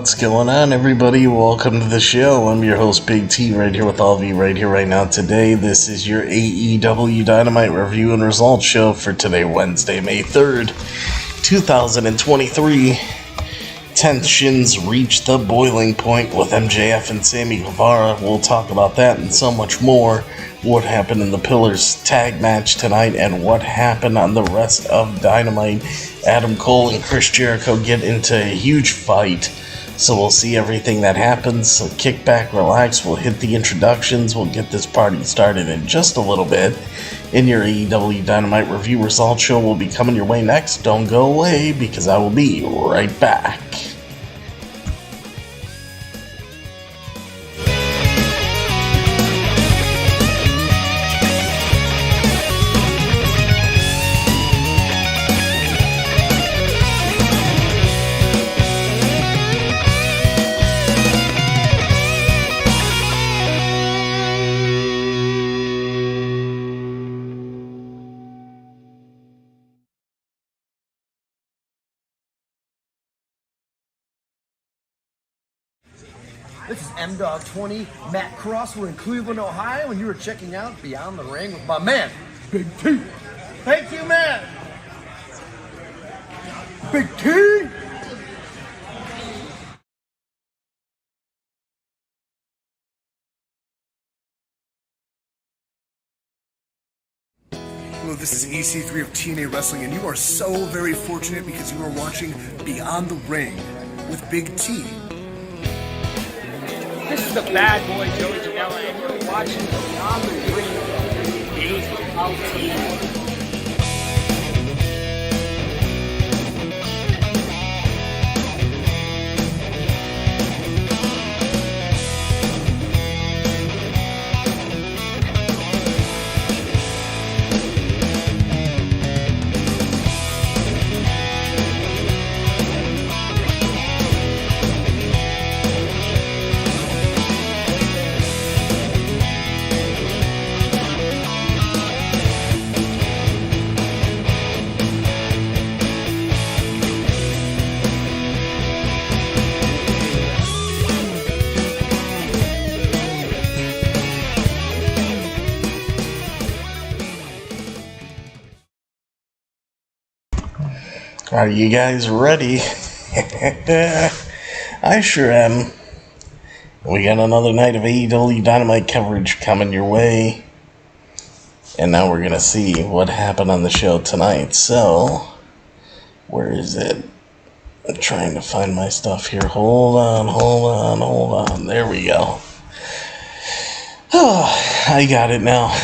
What's going on, everybody? Welcome to the show. I'm your host, Big T, right here with all of you right here, right now. Today, this is your AEW Dynamite review and results show for today, Wednesday, May 3rd, 2023. Tensions reach the boiling point with MJF and Sammy Guevara. We'll talk about that and so much more. What happened in the Pillars tag match tonight and what happened on the rest of Dynamite. Adam Cole and Chris Jericho get into a huge fight. So we'll see everything that happens. So kick back, relax. We'll hit the introductions. We'll get this party started in just a little bit. In your AEW Dynamite review results show will be coming your way next. Don't go away because I will be right back. This is M-Dog20, Matt Cross. We're in Cleveland, Ohio, and you were checking out Beyond the Ring with my man, Big T. Thank you, man. Big T. Hello, this is EC3 of TNA Wrestling, and you are so very fortunate because you are watching Beyond the Ring with Big T. This is the bad boy Joey Janela, and you're watching Beyond the Ring. Big T. Are you guys ready? I sure am. We got another night of AEW Dynamite coverage coming your way. And now we're going to see what happened on the show tonight. So, where is it? I'm trying to find my stuff here. Hold on. There we go. Oh, I got it now.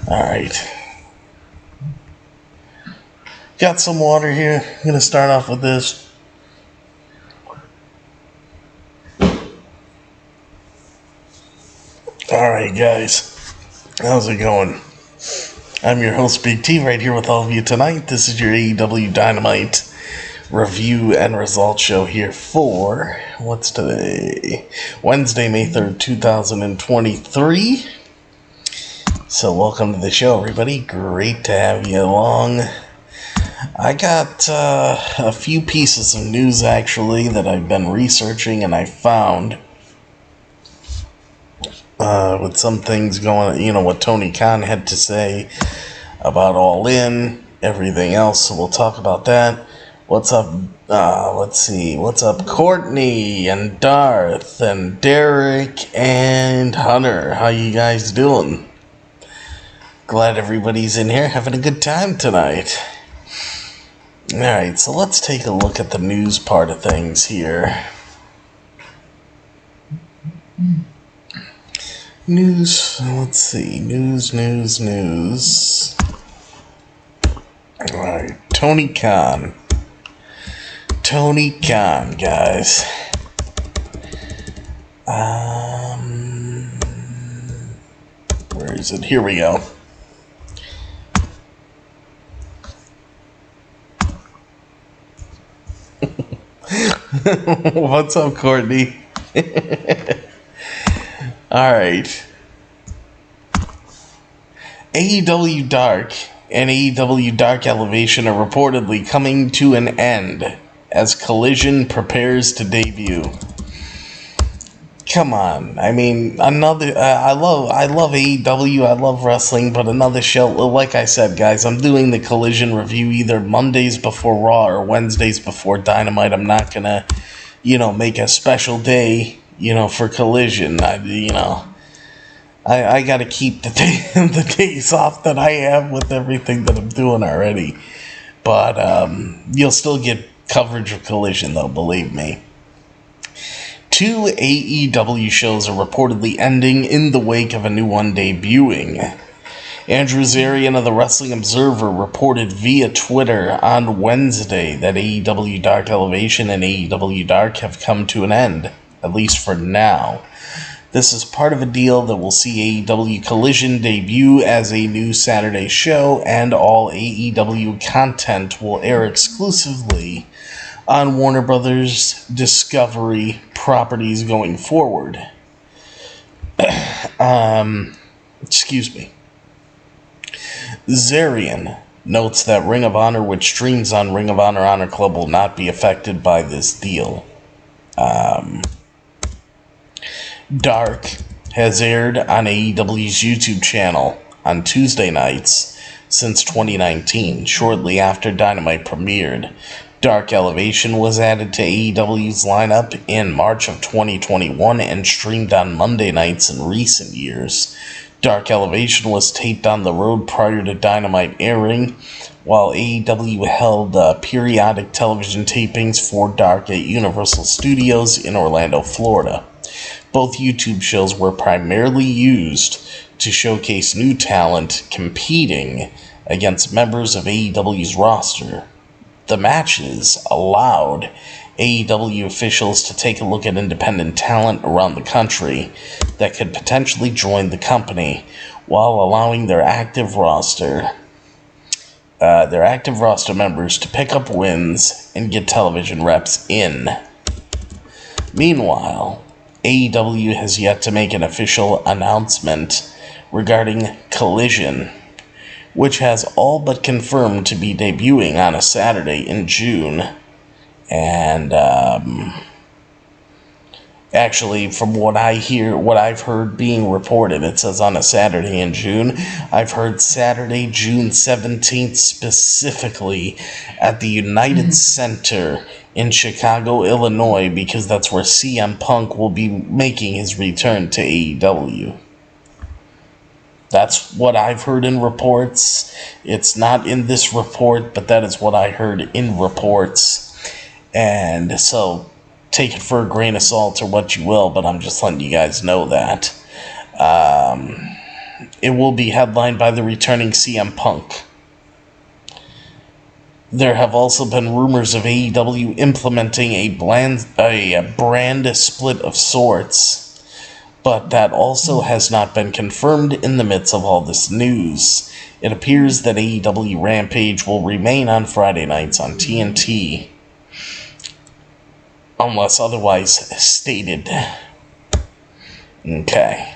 Alright. Got some water here. I'm going to start off with this. Alright, guys. How's it going? I'm your host, Big T, right here with all of you tonight. This is your AEW Dynamite review and results show here for, what's today? Wednesday, May 3rd, 2023. So welcome to the show, everybody. Great to have you along. I got a few pieces of news, actually, that I've been researching and I found with some things going, what Tony Khan had to say about All In, everything else, so we'll talk about that. What's up, let's see, what's up, Courtney and Darth and Derek and Hunter? How you guys doing? Glad everybody's in here having a good time tonight. Alright, so let's take a look at the news part of things here. News, let's see, news. Alright, Tony Khan, guys. Where is it? Here we go. What's up, Courtney? Alright. AEW Dark and AEW Dark Elevation are reportedly coming to an end as Collision prepares to debut. Come on, I mean, another. I love AEW. I love wrestling, but another show. Like I said, guys, I'm doing the Collision review either Mondays before Raw or Wednesdays before Dynamite. I'm not gonna, make a special day, for Collision. I gotta keep the days off that I have with everything that I'm doing already. But you'll still get coverage of Collision, though, believe me. 2 AEW shows are reportedly ending in the wake of a new one debuting. Andrew Zarian of the Wrestling Observer reported via Twitter on Wednesday that AEW Dark Elevation and AEW Dark have come to an end, at least for now. This is part of a deal that will see AEW Collision debut as a new Saturday show, and all AEW content will air exclusively on Warner Brothers Discovery properties going forward. Excuse me. Zarian notes that Ring of Honor, which streams on Ring of Honor Honor Club, will not be affected by this deal. Dark has aired on AEW's YouTube channel on Tuesday nights since 2019, shortly after Dynamite premiered. Dark Elevation was added to AEW's lineup in March of 2021 and streamed on Monday nights in recent years. Dark Elevation was taped on the road prior to Dynamite airing, while AEW held periodic television tapings for Dark at Universal Studios in Orlando, Florida. Both YouTube shows were primarily used to showcase new talent competing against members of AEW's roster. The matches allowed AEW officials to take a look at independent talent around the country that could potentially join the company, while allowing their active roster members to pick up wins and get television reps in. Meanwhile, AEW has yet to make an official announcement regarding Collision, which has all but confirmed to be debuting on a Saturday in June. And actually, from what I've heard being reported, it says on a Saturday in June. I've heard Saturday, June 17th, specifically at the United Center in Chicago, Illinois, because that's where CM Punk will be making his return to AEW. That's what I've heard in reports. It's not in this report, but that is what I heard in reports. And so, take it for a grain of salt or what you will, but I'm just letting you guys know that. It will be headlined by the returning CM Punk. There have also been rumors of AEW implementing a brand split of sorts, but that also has not been confirmed in the midst of all this news. It appears that AEW Rampage will remain on Friday nights on TNT, unless otherwise stated. Okay.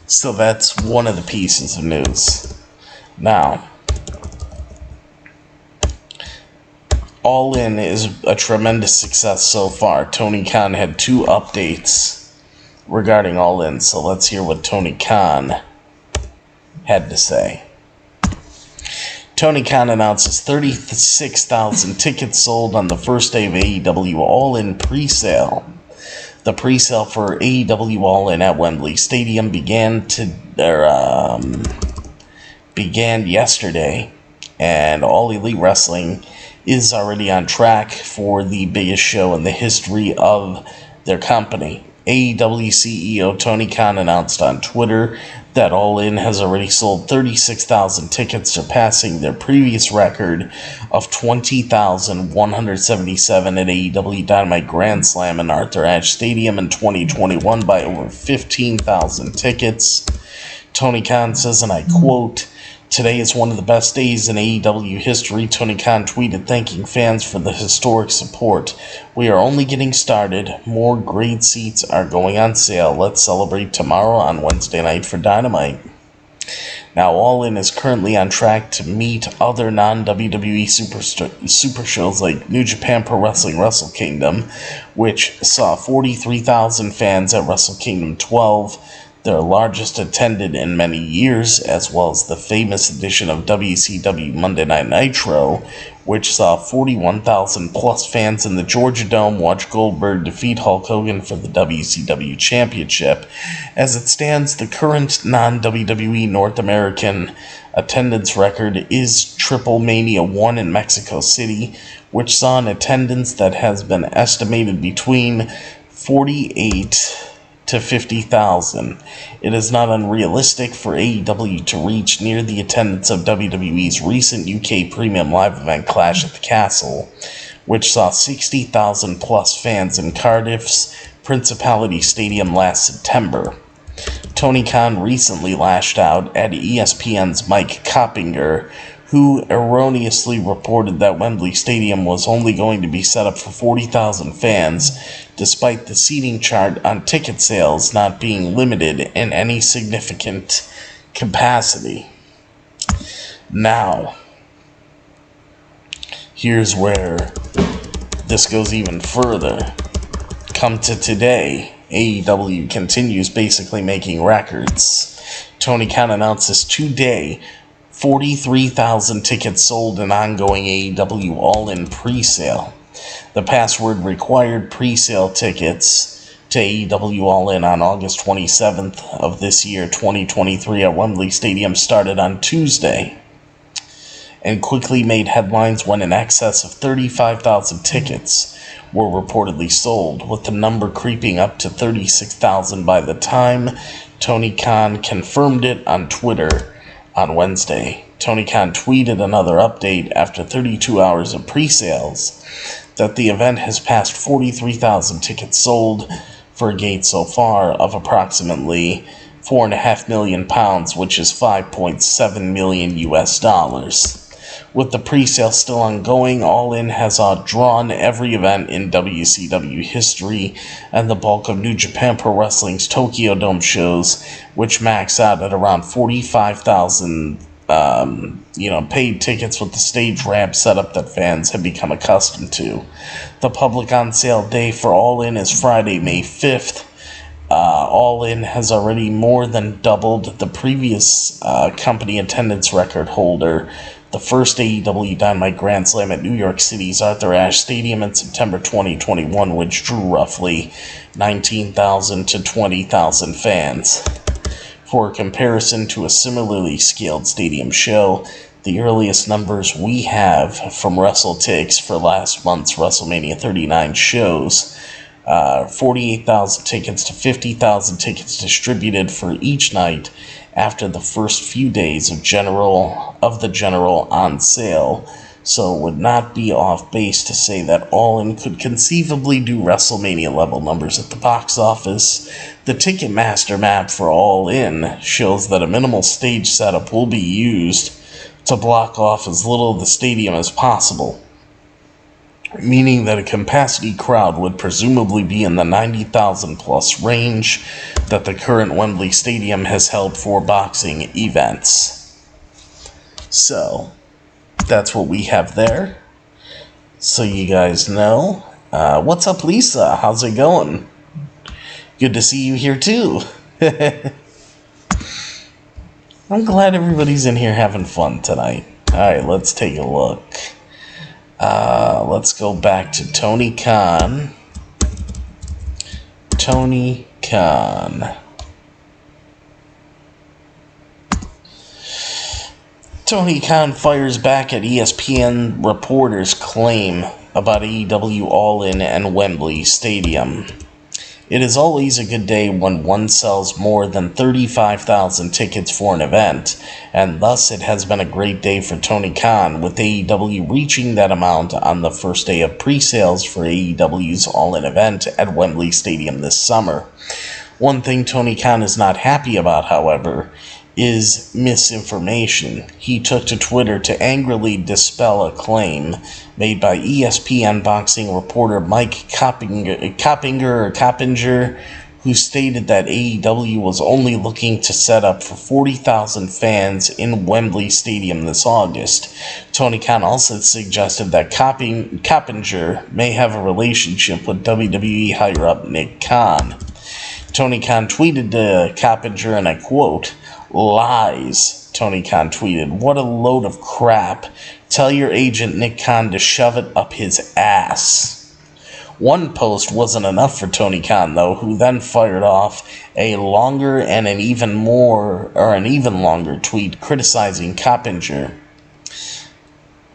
So that's one of the pieces of news. Now, All In is a tremendous success so far. Tony Khan had 2 updates regarding All In, so let's hear what Tony Khan had to say. Tony Khan announces 36,000 tickets sold on the first day of AEW All In pre-sale. The pre-sale for AEW All In at Wembley Stadium began yesterday, and All Elite Wrestling is already on track for the biggest show in the history of their company. AEW CEO Tony Khan announced on Twitter that All In has already sold 36,000 tickets, surpassing their previous record of 20,177 at AEW Dynamite Grand Slam in Arthur Ashe Stadium in 2021 by over 15,000 tickets. Tony Khan says, and I quote, "Today is one of the best days in AEW history." Tony Khan tweeted thanking fans for the historic support. "We are only getting started. More great seats are going on sale. Let's celebrate tomorrow on Wednesday night for Dynamite." Now, All In is currently on track to meet other non-WWE super shows like New Japan Pro Wrestling Wrestle Kingdom, which saw 43,000 fans at Wrestle Kingdom 12, their largest attended in many years, as well as the famous edition of WCW Monday Night Nitro, which saw 41,000 plus fans in the Georgia Dome watch Goldberg defeat Hulk Hogan for the WCW Championship. As it stands, the current non-WWE North American attendance record is Triple Mania 1 in Mexico City, which saw an attendance that has been estimated between 48 to 50,000. It is not unrealistic for AEW to reach near the attendance of WWE's recent UK Premium Live event Clash at the Castle, which saw 60,000 plus fans in Cardiff's Principality Stadium last September. Tony Khan recently lashed out at ESPN's Mike Coppinger, who erroneously reported that Wembley Stadium was only going to be set up for 40,000 fans, despite the seating chart on ticket sales not being limited in any significant capacity. Now, here's where this goes even further. Come to today, AEW continues basically making records. Tony Khan announces today 43,000 tickets sold in ongoing AEW All In pre-sale. The password required pre-sale tickets to AEW All In on August 27th of this year, 2023, at Wembley Stadium started on Tuesday and quickly made headlines when in excess of 35,000 tickets were reportedly sold, with the number creeping up to 36,000 by the time Tony Khan confirmed it on Twitter on Wednesday. Tony Khan tweeted another update after 32 hours of pre-sales that the event has passed 43,000 tickets sold for a gate so far of approximately £4.5 million, which is $5.7 million US. With the pre-sale still ongoing, All In has outdrawn every event in WCW history, and the bulk of New Japan Pro Wrestling's Tokyo Dome shows, which max out at around 45,000 paid tickets with the stage ramp setup that fans have become accustomed to. The public on sale day for All In is Friday, May 5th. All In has already more than doubled the previous company attendance record holder, the first AEW Dynamite Grand Slam at New York City's Arthur Ashe Stadium in September 2021, which drew roughly 19,000 to 20,000 fans. For comparison to a similarly scaled stadium show, the earliest numbers we have from WrestleTix for last month's WrestleMania 39 shows 48,000 tickets to 50,000 tickets distributed for each night after the first few days of the general on sale. So it would not be off base to say that All In could conceivably do WrestleMania level numbers at the box office. The Ticketmaster map for All In shows that a minimal stage setup will be used to block off as little of the stadium as possible, meaning that a capacity crowd would presumably be in the 90,000 plus range that the current Wembley Stadium has held for boxing events. So, that's what we have there. So you guys know. What's up, Lisa? How's it going? Good to see you here too. I'm glad everybody's in here having fun tonight. Alright, let's take a look. Let's go back to Tony Khan. Tony Khan. Tony Khan fires back at ESPN reporters' claim about AEW All In and Wembley Stadium. It is always a good day when one sells more than 35,000 tickets for an event, and thus it has been a great day for Tony Khan, with AEW reaching that amount on the first day of pre-sales for AEW's All In event at Wembley Stadium this summer. One thing Tony Khan is not happy about, however, is misinformation. He took to Twitter to angrily dispel a claim made by ESPN boxing reporter Mike Coppinger, who stated that AEW was only looking to set up for 40,000 fans in Wembley Stadium this August. Tony Khan also suggested that Coppinger may have a relationship with WWE higher-up Nick Khan. Tony Khan tweeted to Coppinger, and I quote, "Lies," Tony Khan tweeted. "What a load of crap. Tell your agent Nick Khan to shove it up his ass." One post wasn't enough for Tony Khan, though, who then fired off a longer and an even longer tweet criticizing Coppinger.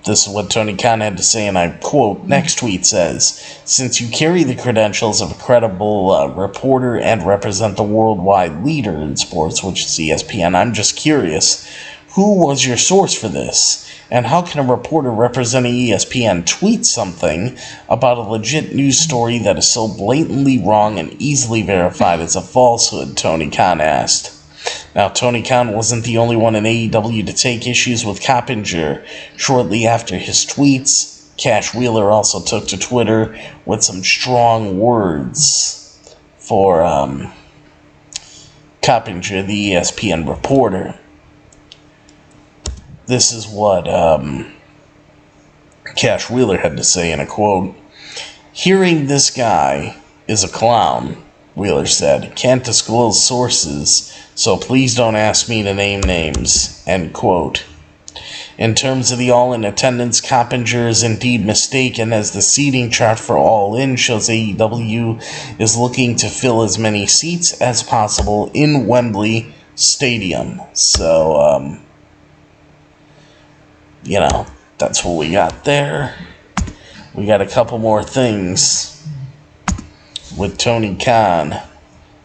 This is what Tony Khan had to say, and I quote, next tweet says, "Since you carry the credentials of a credible reporter and represent the worldwide leader in sports, which is ESPN, I'm just curious, who was your source for this? And how can a reporter representing ESPN tweet something about a legit news story that is so blatantly wrong and easily verified as a falsehood?" Tony Khan asked. Now, Tony Khan wasn't the only one in AEW to take issues with Coppinger. Shortly after his tweets, Cash Wheeler also took to Twitter with some strong words for Coppinger, the ESPN reporter. This is what Cash Wheeler had to say in a quote. "Hearing this guy is a clown," Wheeler said. "Can't disclose sources, so please don't ask me to name names." End quote. In terms of the All In attendance, Coppinger is indeed mistaken, as the seating chart for All In shows AEW is looking to fill as many seats as possible in Wembley Stadium. So, that's what we got there. We got a couple more things with Tony Khan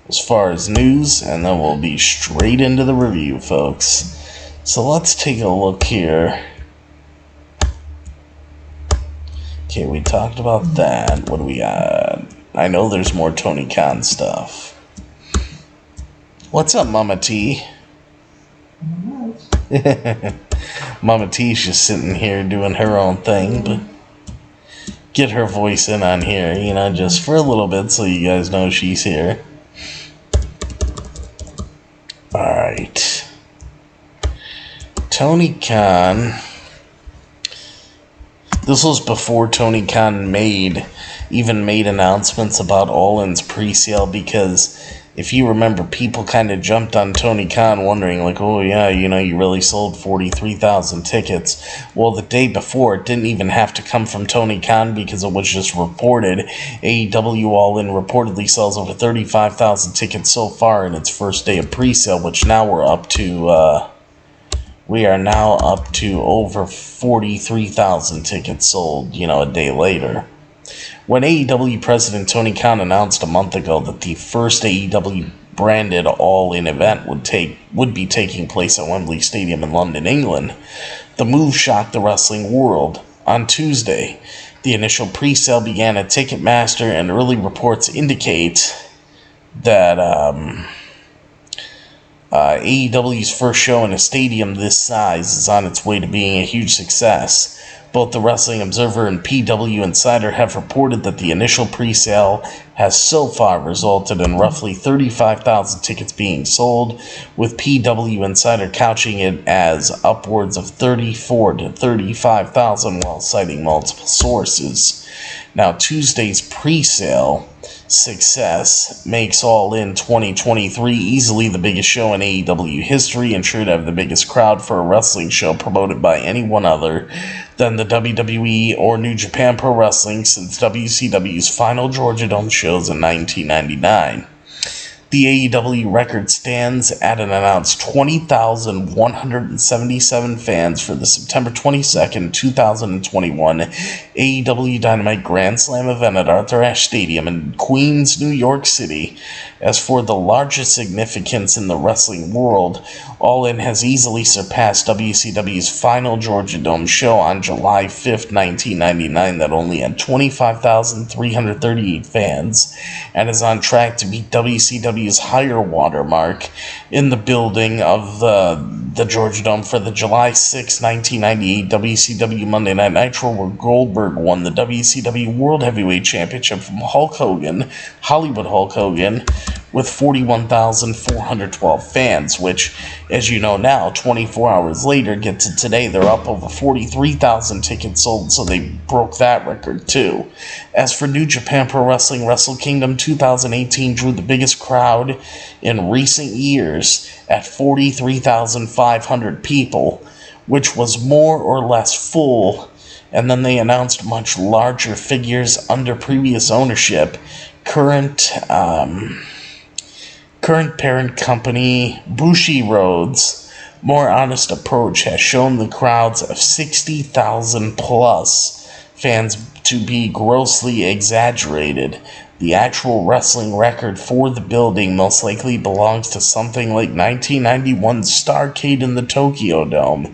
as far as news, and then we'll be straight into the review, folks. So let's take a look here. Okay, we talked about that. What do we got? I know there's more Tony Khan stuff. What's up, Mama T? Mama T's just sitting here doing her own thing, but get her voice in on here, just for a little bit so you guys know she's here. Alright. Tony Khan. This was before Tony Khan even made announcements about All In's pre-sale, because if you remember, people kind of jumped on Tony Khan wondering, like, oh yeah, you really sold 43,000 tickets. Well, the day before, it didn't even have to come from Tony Khan, because it was just reported. AEW All In reportedly sells over 35,000 tickets so far in its first day of pre-sale, which now we're up to, we are now up to over 43,000 tickets sold, a day later. When AEW President Tony Khan announced a month ago that the first AEW branded All-In event would be taking place at Wembley Stadium in London, England, the move shocked the wrestling world. On Tuesday, the initial pre-sale began at Ticketmaster, and early reports indicate that AEW's first show in a stadium this size is on its way to being a huge success. Both the Wrestling Observer and PW Insider have reported that the initial pre-sale has so far resulted in roughly 35,000 tickets being sold, with PW Insider couching it as upwards of 34 to 35,000 while citing multiple sources. Now, Tuesday's pre-sale success makes All In 2023 easily the biggest show in AEW history and sure to have the biggest crowd for a wrestling show promoted by anyone other than the WWE or New Japan Pro Wrestling since WCW's final Georgia Dome shows in 1999. The AEW record stands at an announced 20,177 fans for the September 22nd, 2021 AEW Dynamite Grand Slam event at Arthur Ashe Stadium in Queens, New York City. As for the largest significance in the wrestling world, All In has easily surpassed WCW's final Georgia Dome show on July 5th, 1999 that only had 25,338 fans, and is on track to beat WCW's higher watermark in the building of the Georgia Dome for the July 6, 1998 WCW Monday Night Nitro, where Goldberg won the WCW World Heavyweight Championship from Hollywood Hulk Hogan, with 41,412 fans, which, as you know now, 24 hours later, get to today, they're up over 43,000 tickets sold, so they broke that record too. As for New Japan Pro Wrestling, Wrestle Kingdom 2018 drew the biggest crowd in recent years at 43,500 people, which was more or less full, and then they announced much larger figures under previous ownership. Current parent company Bushiroad's more honest approach has shown the crowds of 60,000 plus fans to be grossly exaggerated. The actual wrestling record for the building most likely belongs to something like 1991's Starrcade in the Tokyo Dome,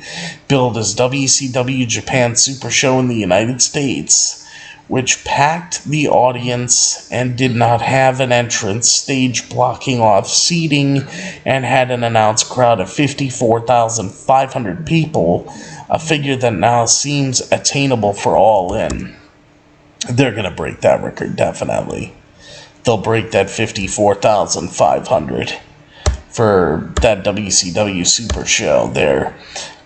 billed as WCW Japan Super Show in the United States, which packed the audience and did not have an entrance stage blocking off seating and had an announced crowd of 54,500 people, a figure that now seems attainable for All In. They're going to break that record, definitely. They'll break that 54,500 for that WCW Super Show there.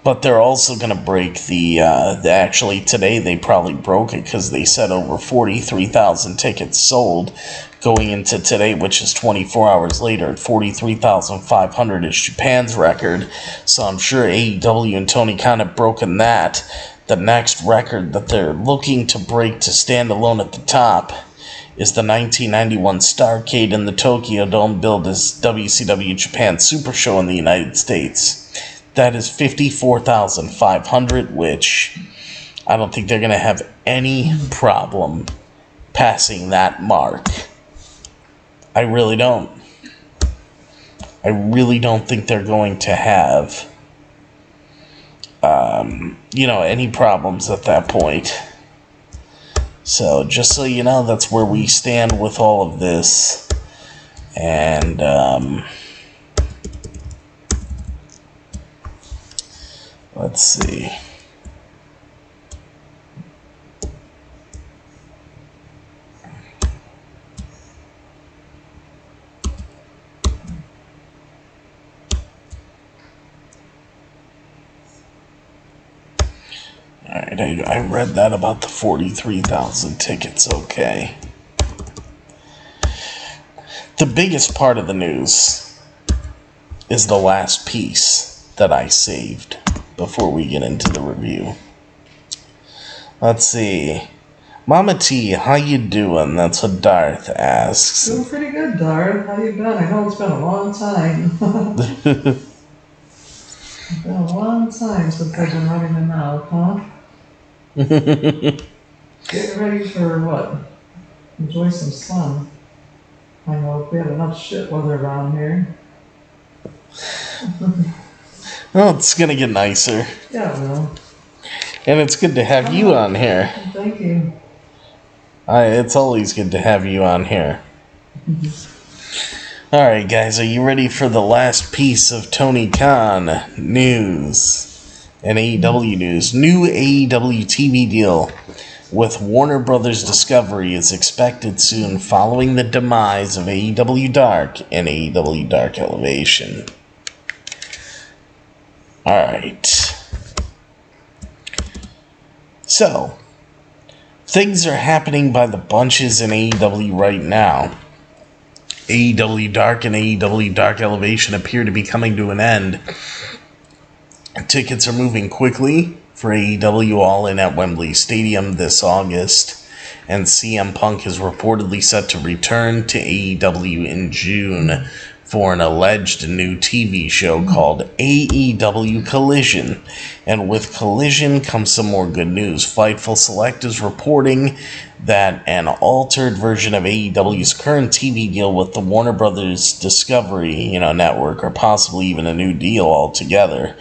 But they're also going to break actually today they probably broke it because they said over 43,000 tickets sold going into today, which is 24 hours later at 43,500 is Japan's record. So I'm sure AEW and Tony Khan have broken that. The next record that they're looking to break to stand alone at the top is the 1991 Starrcade in the Tokyo Dome, billed as WCW Japan Super Show in the United States. That is 54,500, which I don't think they're going to have any problem passing that mark. I really don't. I really don't think they're going to have, any problems at that point. So, just so you know, that's where we stand with all of this. And, let's see. Alright, I read that about the 43,000 tickets, okay. The biggest part of the news is the last piece that I saved before we get into the review. Let's see. Mama T, how you doing? That's what Darth asks. Doing pretty good, Darth. How you been? I know it's been a long time. It's been a long time since I've been running my mouth, huh? Getting ready for what? enjoy some sun. I know we had enough shit weather around here. Well, it's gonna get nicer. Yeah, it will. And it's good to have you on here. Thank you. It's always good to have you on here. Alright, guys, are you ready for the last piece of Tony Khan news and AEW news? New AEW TV deal with Warner Brothers Discovery is expected soon following the demise of AEW Dark and AEW Dark Elevation. Alright. So, things are happening by the bunches in AEW right now. AEW Dark and AEW Dark Elevation appear to be coming to an end. Tickets are moving quickly for AEW All In at Wembley Stadium this August, and CM Punk is reportedly set to return to AEW in June for an alleged new TV show called AEW Collision. And with Collision comes some more good news. Fightful Select is reporting that an altered version of AEW's current TV deal with the Warner Brothers Discovery, network, or possibly even a new deal altogether,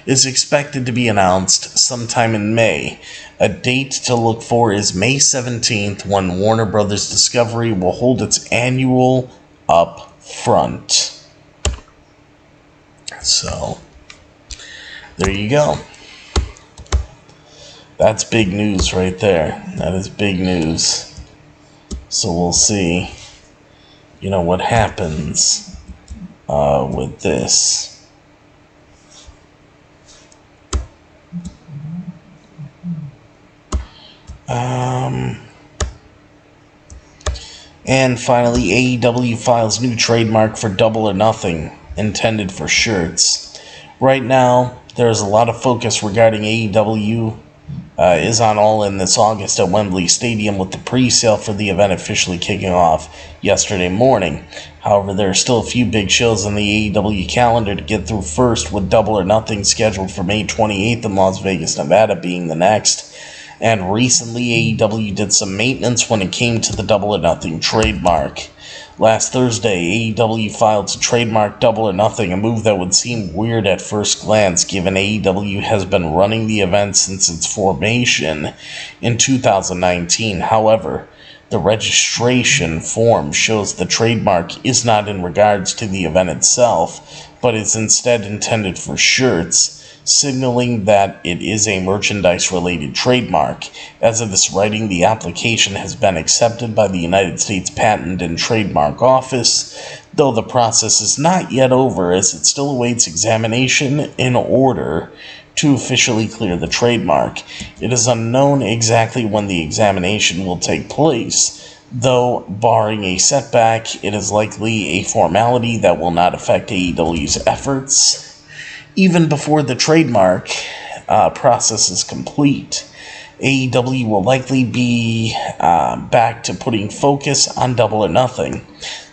is expected to be announced sometime in May. A date to look for is May 17th, when Warner Brothers Discovery will hold its annual Upfront. So, there you go. That's big news right there. That is big news. So we'll see, what happens with this. And finally, AEW files new trademark for Double or Nothing, intended for shirts. Right now, there's a lot of focus regarding AEW is on All In this August at Wembley Stadium, with the pre-sale for the event officially kicking off yesterday morning. However, there are still a few big shows on the AEW calendar to get through first, with Double or Nothing scheduled for May 28th in Las Vegas, Nevada being the next. And recently, AEW did some maintenance when it came to the Double or Nothing trademark. Last Thursday, AEW filed to trademark Double or Nothing, a move that would seem weird at first glance, given AEW has been running the event since its formation in 2019. However, the registration form shows the trademark is not in regards to the event itself, but is instead intended for shirts, signaling that it is a merchandise-related trademark. As of this writing, the application has been accepted by the United States Patent and Trademark Office, though the process is not yet over, as it still awaits examination in order to officially clear the trademark. It is unknown exactly when the examination will take place, though, barring a setback, it is likely a formality that will not affect AEW's efforts even before the trademark process is complete. AEW will likely be back to putting focus on Double or Nothing.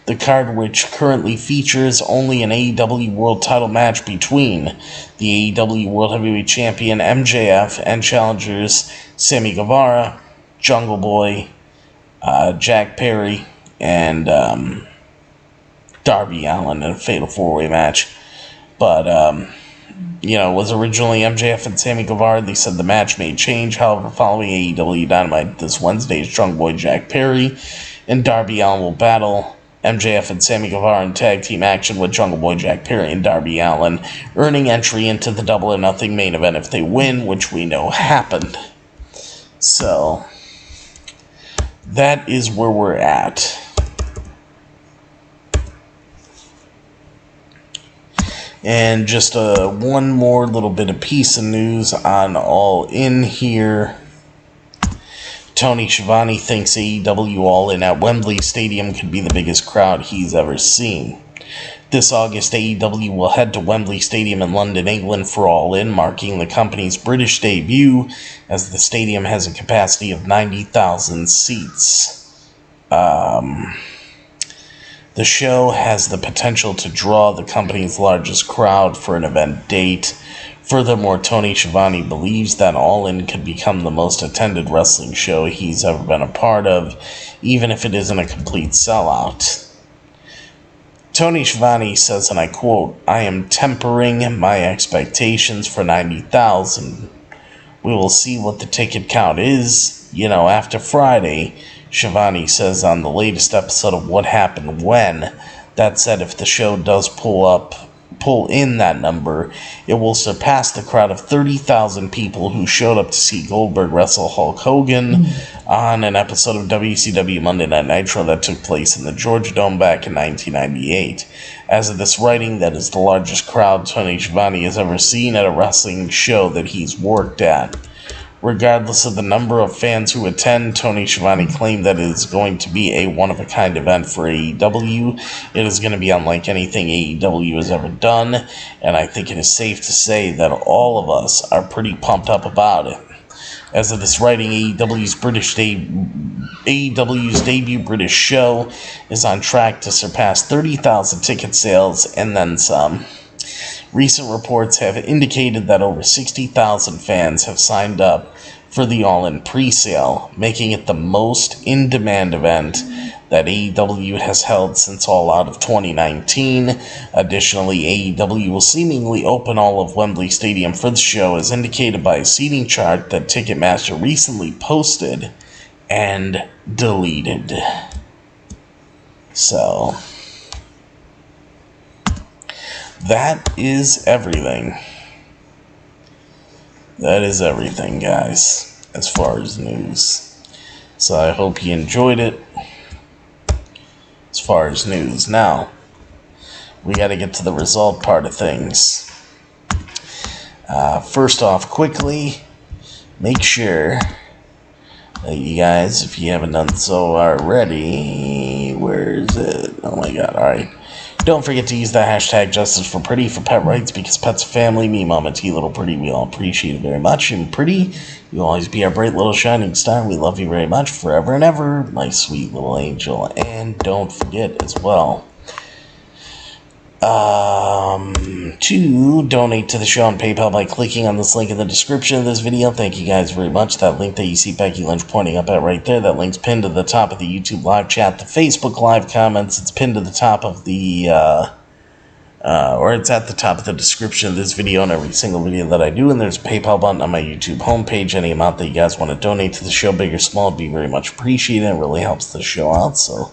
The card, which currently features only an AEW World Title match between the AEW World Heavyweight Champion MJF and challengers Sammy Guevara, Jungle Boy, Jack Perry, and Darby Allin in a fatal four-way match. But was originally MJF and Sammy Guevara. They said the match may change. However, following AEW Dynamite this Wednesday's Jungle Boy Jack Perry and Darby Allin will battle MJF and Sammy Guevara in tag team action, with Jungle Boy Jack Perry and Darby Allin earning entry into the Double or Nothing main event if they win, which we know happened. So, that is where we're at. And just one more little bit of piece of news on All In here. Tony Schiavone thinks AEW All In at Wembley Stadium could be the biggest crowd he's ever seen. This August, AEW will head to Wembley Stadium in London, England for All In, marking the company's British debut, as the stadium has a capacity of 90,000 seats. The show has the potential to draw the company's largest crowd for an event date. Furthermore, Tony Schiavone believes that All In could become the most attended wrestling show he's ever been a part of, even if it isn't a complete sellout. Tony Schiavone says, and I quote, "I am tempering my expectations for 90,000. We will see what the ticket count is, after Friday," Schiavone says on the latest episode of What Happened When. That said, if the show does pull in that number, it will surpass the crowd of 30,000 people who showed up to see Goldberg wrestle Hulk Hogan on an episode of WCW Monday Night Nitro that took place in the Georgia Dome back in 1998. As of this writing, that is the largest crowd Tony Schiavone has ever seen at a wrestling show that he's worked at. Regardless of the number of fans who attend, Tony Schiavone claimed that it is going to be a one-of-a-kind event for AEW. It is going to be unlike anything AEW has ever done, and I think it is safe to say that all of us are pretty pumped up about it. As of this writing, AEW's debut British show is on track to surpass 30,000 ticket sales and then some. Recent reports have indicated that over 60,000 fans have signed up for the All-In pre-sale, making it the most in-demand event that AEW has held since All Out of 2019. Additionally, AEW will seemingly open all of Wembley Stadium for the show, as indicated by a seating chart that Ticketmaster recently posted and deleted. So that is everything. That is everything, guys, as far as news. So I hope you enjoyed it as far as news. Now, we got to get to the result part of things. First off, quickly, make sure that you guys, if you haven't done so already, where is it? Oh my god, alright. Don't forget to use the hashtag Justice for Pretty for pet rights, because pets are family. Me, Mama T, Little Pretty, we all appreciate it very much. And Pretty, you'll always be our bright little shining star. We love you very much forever and ever, my sweet little angel. And don't forget as well to donate to the show on PayPal by clicking on this link in the description of this video. Thank you guys very much. That link that you see Becky Lynch pointing up at right there, that link's pinned to the top of the YouTube live chat, the Facebook live comments. It's pinned to the top of the or it's at the top of the description of this video and every single video that I do. And there's a PayPal button on my YouTube homepage. Any amount that you guys want to donate to the show, big or small, would be very much appreciated. It really helps the show out, so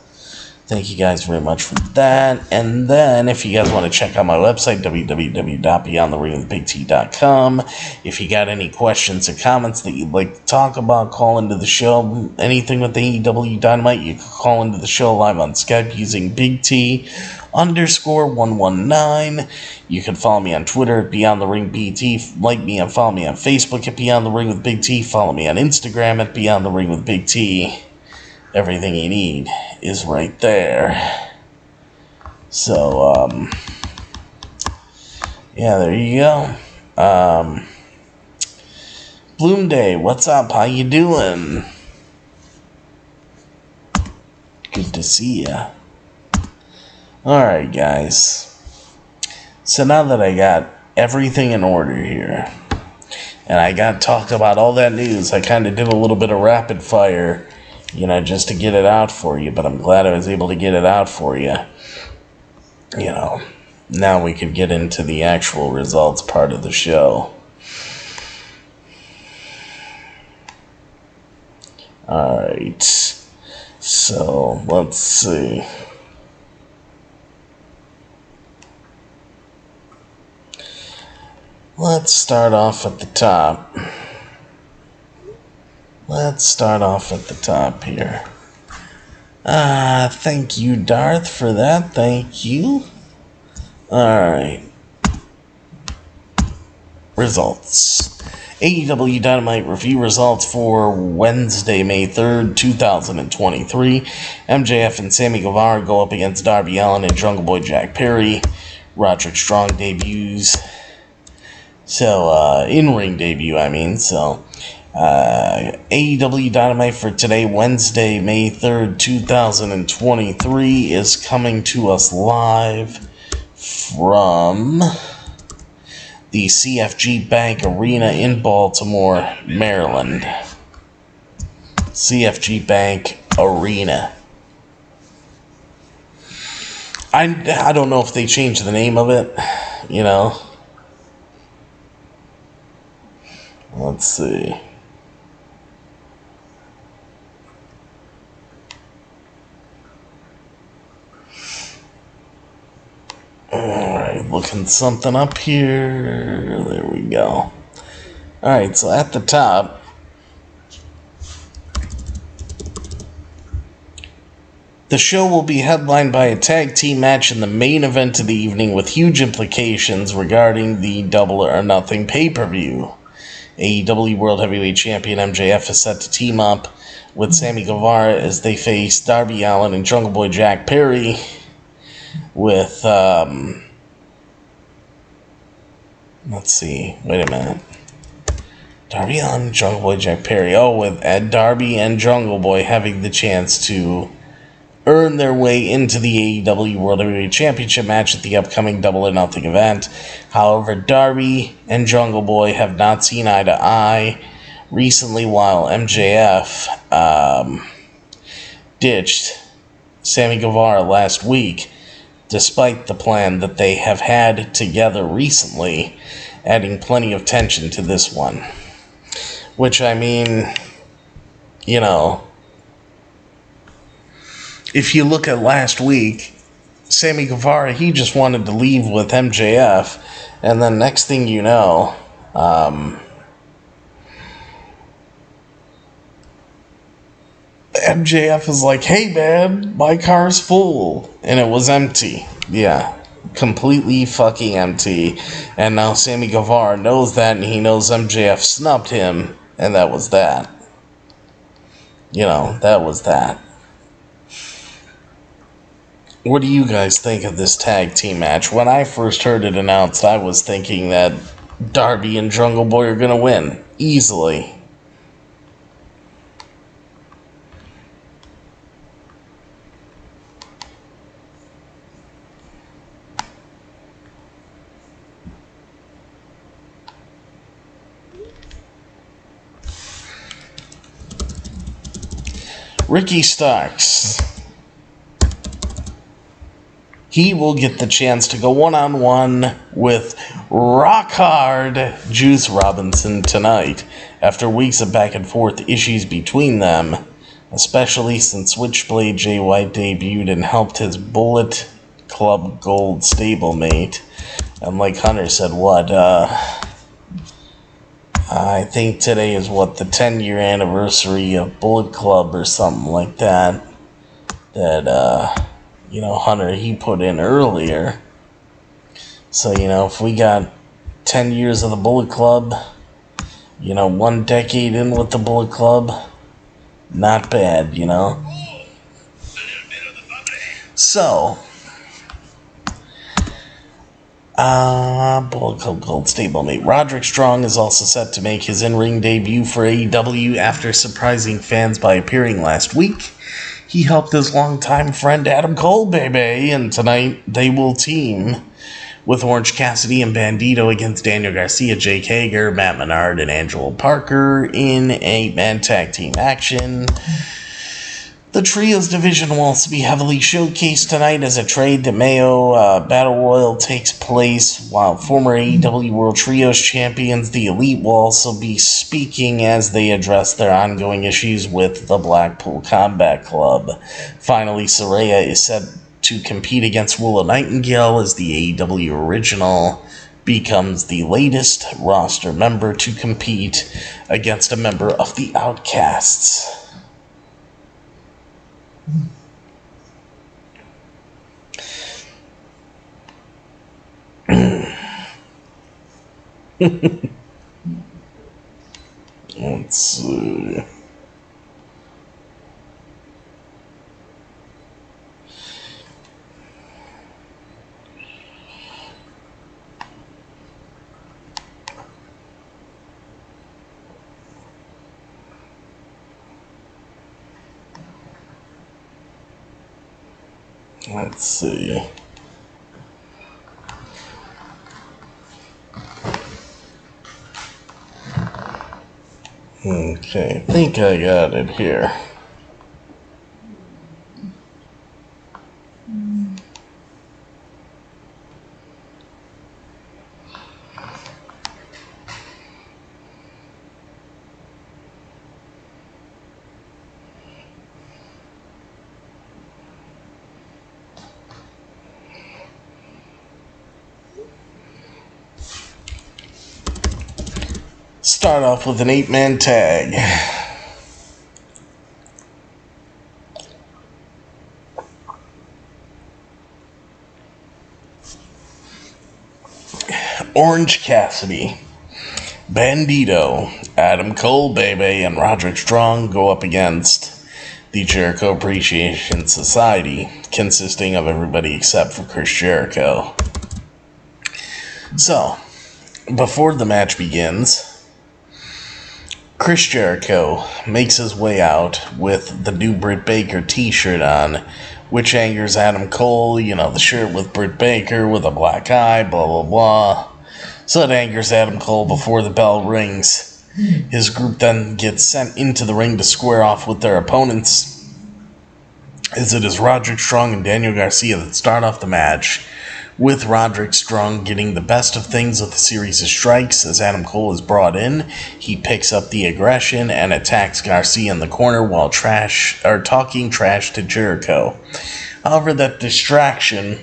thank you guys very much for that. And then, if you guys want to check out my website, www.beyondtheringwithbigt.com. If you got any questions or comments that you'd like to talk about, call into the show. Anything with the AEW Dynamite, you can call into the show live on Skype using Big T_119. You can follow me on Twitter at BeyondTheRingBT. Like me and follow me on Facebook at Beyond the Ring with Big T. Follow me on Instagram at Beyond the Ring with Big T. Everything you need is right there. So, yeah, there you go. Bloom Day, what's up? How you doing? Good to see ya. Alright, guys. So now that I got everything in order here, and I got talked about all that news, I kind of did a little bit of rapid fire, just to get it out for you, but I'm glad I was able to get it out for you. Now we could get into the actual results part of the show. Alright, so let's see. Let's start off at the top. Let's start off at the top here. Thank you, Darth, for that. Thank you. Alright. Results. AEW Dynamite review results for Wednesday, May 3rd, 2023. MJF and Sammy Guevara go up against Darby Allin and Jungle Boy Jack Perry. Roderick Strong debuts. So, in-ring debut, AEW Dynamite for today, Wednesday, May 3rd, 2023, is coming to us live from the CFG Bank Arena in Baltimore, Maryland. CFG Bank Arena. I don't know if they changed the name of it, you know. Let's see. Alright, looking something up here. There we go. Alright, so at the top, the show will be headlined by a tag team match in the main event of the evening with huge implications regarding the Double or Nothing pay-per-view. AEW World Heavyweight Champion MJF is set to team up with Sammy Guevara as they face Darby Allin and Jungle Boy Jack Perry with, let's see, wait a minute. Darby Allin, Jungle Boy Jack Perry. Oh, with Darby and Jungle Boy having the chance to earn their way into the AEW World Heavyweight Championship match at the upcoming Double or Nothing event. However, Darby and Jungle Boy have not seen eye to eye recently, while MJF ditched Sammy Guevara last week, despite the plan that they have had together recently, adding plenty of tension to this one. Which, I mean, you know, if you look at last week, Sammy Guevara, he just wanted to leave with MJF, and then next thing you know, MJF is like, hey man, my car's full, and it was empty. Yeah, completely fucking empty, and now Sammy Guevara knows that, and he knows MJF snubbed him, and that was that. You know, that was that. What do you guys think of this tag team match? When I first heard it announced, I was thinking that Darby and Jungle Boy are going to win easily. Ricky Starks. He will get the chance to go one-on-one with rock hard Juice Robinson tonight after weeks of back and forth issues between them, especially since Switchblade Jay White debuted and helped his Bullet Club Gold stablemate. And like Hunter said, I think today is the 10-year anniversary of Bullet Club or something like that. You know, Hunter, he put in earlier. So, you know, if we got 10 years of the Bullet Club, you know, 1 decade in with the Bullet Club, not bad, you know. So, Bullet Club Gold stablemate. Roderick Strong is also set to make his in-ring debut for AEW after surprising fans by appearing last week. He helped his longtime friend Adam Cole, baby, and tonight they will team with Orange Cassidy and Bandito against Daniel Garcia, Jake Hager, Matt Menard, and Angelo Parker in 8-man tag team action. The Trios division will also be heavily showcased tonight as a trade that Mayo Battle Royal takes place, while former AEW World Trios champions, the Elite, will also be speaking as they address their ongoing issues with the Blackpool Combat Club. Finally, Soraya is set to compete against Willow Nightingale as the AEW Original becomes the latest roster member to compete against a member of the Outcasts. Let's see. Let's see. Okay, I think I got it here. Start off with an 8-man tag. Orange Cassidy, Bandito, Adam Cole, Bebe, and Roderick Strong go up against the Jericho Appreciation Society, consisting of everybody except for Chris Jericho. So, before the match begins, Chris Jericho makes his way out with the new Britt Baker t-shirt on, which angers Adam Cole. You know, the shirt with Britt Baker with a black eye, blah, blah, blah. So it angers Adam Cole before the bell rings. His group then gets sent into the ring to square off with their opponents, as it is Roderick Strong and Daniel Garcia that start off the match, with Roderick Strong getting the best of things with a series of strikes. As Adam Cole is brought in, he picks up the aggression and attacks Garcia in the corner while talking trash to Jericho. However, that distraction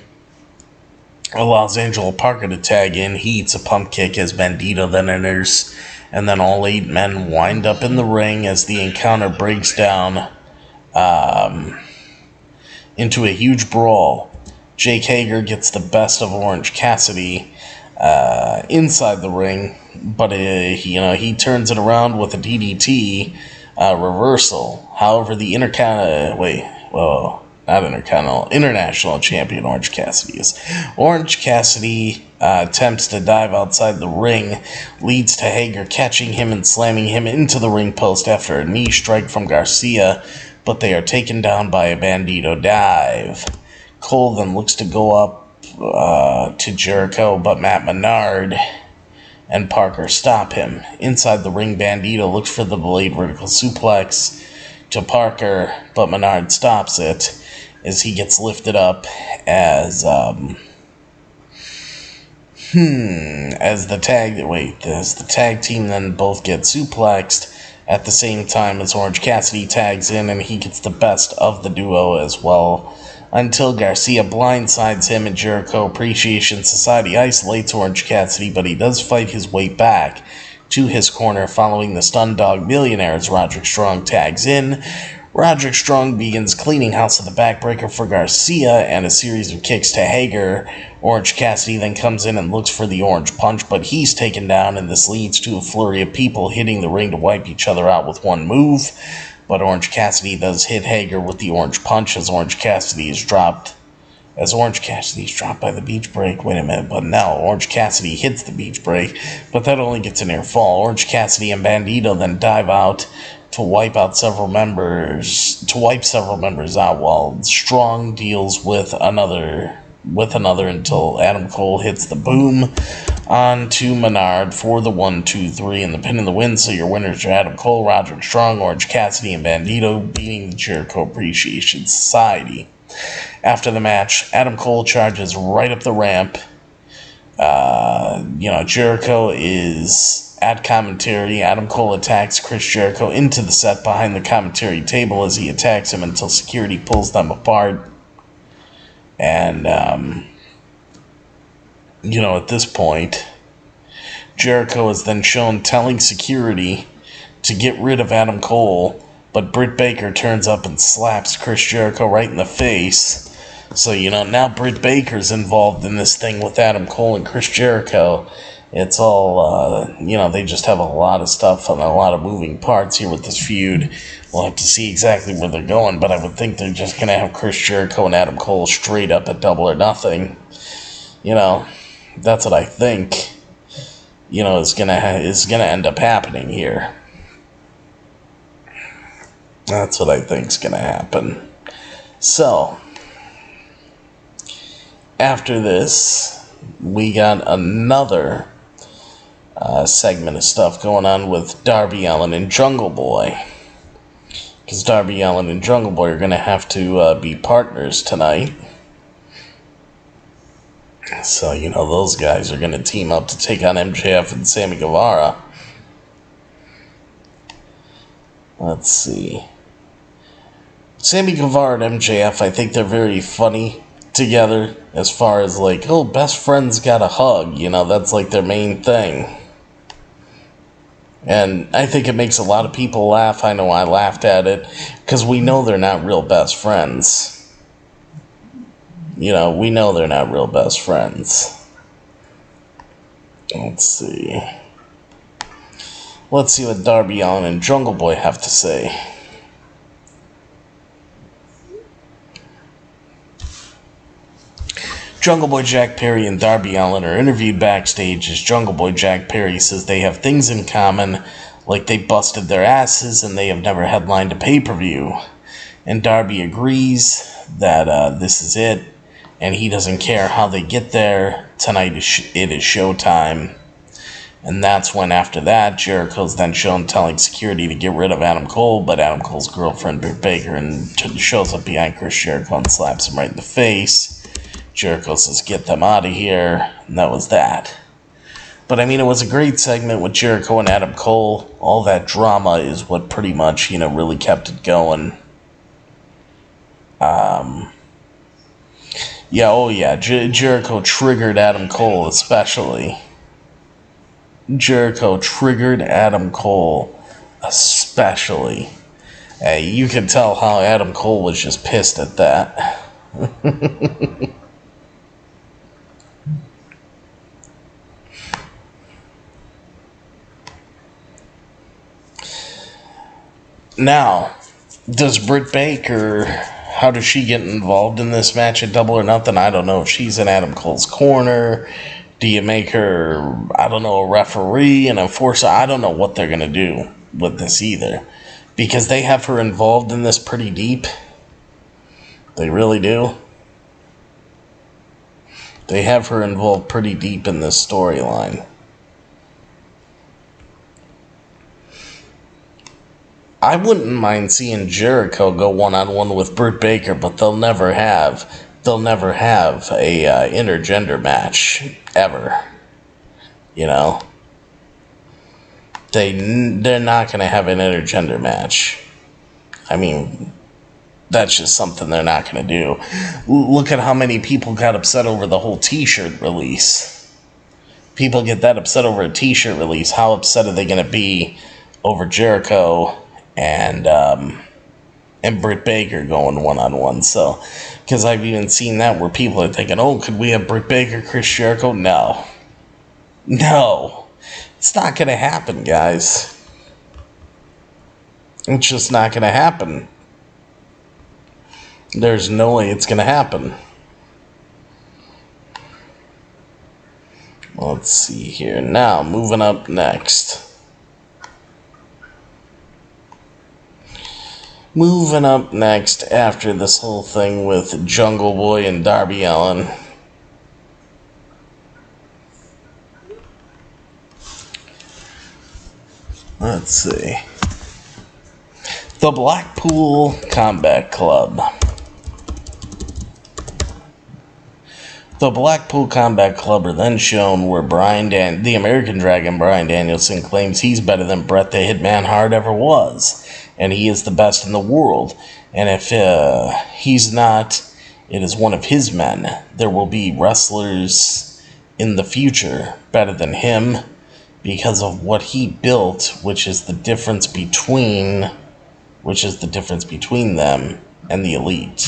allows Angelo Parker to tag in. He eats a pump kick as Bandito then enters, and then all 8 men wind up in the ring as the encounter breaks down into a huge brawl. Jake Hager gets the best of Orange Cassidy inside the ring, but he turns it around with a DDT reversal. However, the international champion Orange Cassidy is. Orange Cassidy attempts to dive outside the ring, leads to Hager catching him and slamming him into the ring post after a knee strike from Garcia, but they are taken down by a Bandito dive. Cole then looks to go up to Jericho, but Matt Menard and Parker stop him. Inside the ring, Bandito looks for the delayed vertical suplex to Parker, but Menard stops it as he gets lifted up as the tag team then both get suplexed at the same time as Orange Cassidy tags in, and he gets the best of the duo as well, until Garcia blindsides him and Jericho Appreciation Society isolates Orange Cassidy, but he does fight his way back to his corner following the Stun Dog Millionaire as Roderick Strong tags in. Roderick Strong begins cleaning house of the backbreaker for Garcia and a series of kicks to Hager. Orange Cassidy then comes in and looks for the Orange Punch, but he's taken down, and this leads to a flurry of people hitting the ring to wipe each other out with one move. But Orange Cassidy does hit Hager with the Orange Punch as Orange Cassidy is dropped by the beach break. Wait a minute, but now Orange Cassidy hits the beach break, but that only gets a near fall. Orange Cassidy and Bandito then dive out to wipe several members out, while Strong deals with another until Adam Cole hits the boom onto Menard for the 1-2-3 and the pin in the win. So your winners are Adam Cole, Roderick Strong, Orange Cassidy, and Bandito, beating the Jericho Appreciation Society. After the match, Adam Cole charges right up the ramp. Jericho is at commentary. Adam Cole attacks Chris Jericho into the set behind the commentary table as he attacks him until security pulls them apart. And, at this point, Jericho is then shown telling security to get rid of Adam Cole, but Britt Baker turns up and slaps Chris Jericho right in the face. So, now Britt Baker's involved in this thing with Adam Cole and Chris Jericho. It's all, they just have a lot of stuff and a lot of moving parts here with this feud. We'll have to see exactly where they're going, but I would think they're just going to have Chris Jericho and Adam Cole straight up at Double or Nothing. That's what I think, is going to end up happening here. That's what I think is going to happen. So, after this, we got another segment of stuff going on with Darby Allin and Jungle Boy. Because Darby Allin and Jungle Boy are going to have to be partners tonight. So, you know, those guys are going to team up to take on MJF and Sammy Guevara. Let's see. Sammy Guevara and MJF, I think they're very funny together. As far as like, oh, best friends got a hug. You know, that's like their main thing. And I think it makes a lot of people laugh. I know I laughed at it. Because we know they're not real best friends. You know, we know they're not real best friends. Let's see. Let's see what Darby Allin and Jungle Boy have to say. Jungle Boy Jack Perry and Darby Allin are interviewed backstage as Jungle Boy Jack Perry says they have things in common, like they busted their asses and they have never headlined a pay-per-view. And Darby agrees that this is it, and he doesn't care how they get there. Tonight it is showtime. And that's when, after that, Jericho's then shown telling security to get rid of Adam Cole, but Adam Cole's girlfriend, Britt Baker, and shows up behind Chris Jericho and slaps him right in the face. Jericho says, get them out of here, and that was that. But, I mean, it was a great segment with Jericho and Adam Cole. All that drama is what pretty much, you know, really kept it going. Jericho triggered Adam Cole, especially. Jericho triggered Adam Cole, especially. You can tell how Adam Cole was just pissed at that. Now, does Britt Baker, how does she get involved in this match at Double or Nothing? I don't know if she's in Adam Cole's corner. Do you make her, I don't know, a referee, an enforcer? I don't know what they're going to do with this either. Because they have her involved in this pretty deep. They really do. They have her involved pretty deep in this storyline. I wouldn't mind seeing Jericho go one-on-one with Britt Baker, but they'll never have a intergender match ever. You know, they're not gonna have an intergender match. I mean, that's just something they're not gonna do. Look at how many people got upset over the whole T-shirt release. People get that upset over a T-shirt release. How upset are they gonna be over Jericho and Britt Baker going one-on-one? So, because I've even seen that where people are thinking, oh, could we have Britt Baker, Chris Jericho? No. It's not going to happen, guys. It's just not going to happen. There's no way it's going to happen. Let's see here. Now, moving up next. Moving up next after this whole thing with Jungle Boy and Darby Allin. Let's see. The Blackpool Combat Club. The Blackpool Combat Club are then shown where the American Dragon Bryan Danielson claims he's better than Bret the Hitman Hart ever was. And he is the best in the world. And if he's not, it is one of his men. There will be wrestlers in the future better than him because of what he built, which is the difference between them and the Elite.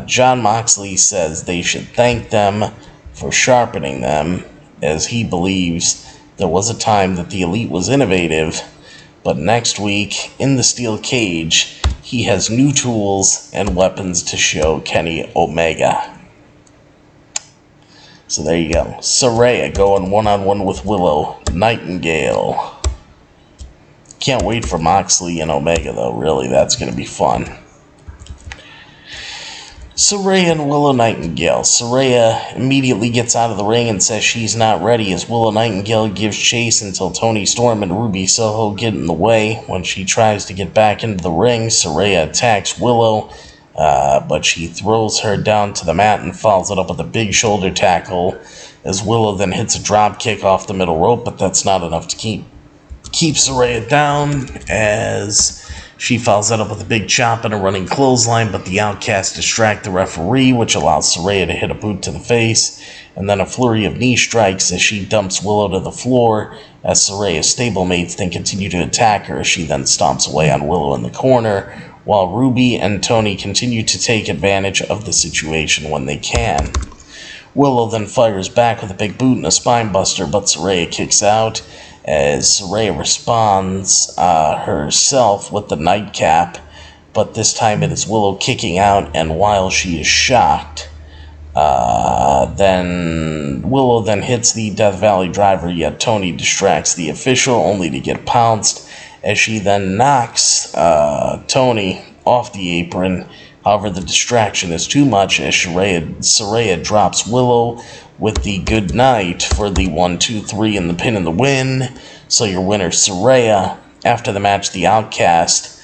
Jon Moxley says they should thank them for sharpening them, as he believes there was a time that the Elite was innovative. But next week, in the steel cage, he has new tools and weapons to show Kenny Omega. So there you go. Soraya going one-on-one with Willow Nightingale. Can't wait for Moxley and Omega, though. Really, that's going to be fun. Soraya and Willow Nightingale. Soraya immediately gets out of the ring and says she's not ready as Willow Nightingale gives chase until Toni Storm and Ruby Soho get in the way. When she tries to get back into the ring, Soraya attacks Willow, but she throws her down to the mat and follows it up with a big shoulder tackle as Willow then hits a drop kick off the middle rope, but that's not enough to keep Soraya down as she follows that up with a big chop and a running clothesline, but the Outcasts distract the referee, which allows Soraya to hit a boot to the face, and then a flurry of knee strikes as she dumps Willow to the floor, as Soraya's stablemates then continue to attack her as she then stomps away on Willow in the corner, while Ruby and Toni continue to take advantage of the situation when they can. Willow then fires back with a big boot and a spine buster, but Soraya kicks out, as Soraya responds herself with the nightcap, but this time it is Willow kicking out, and while she is shocked, then Willow then hits the Death Valley driver, yet Toni distracts the official only to get pounced, as she then knocks Toni off the apron. However, the distraction is too much as Soraya drops Willow with the good night for the 1-2-3 and the pin and the win. So your winner, Soraya. After the match, the Outcast,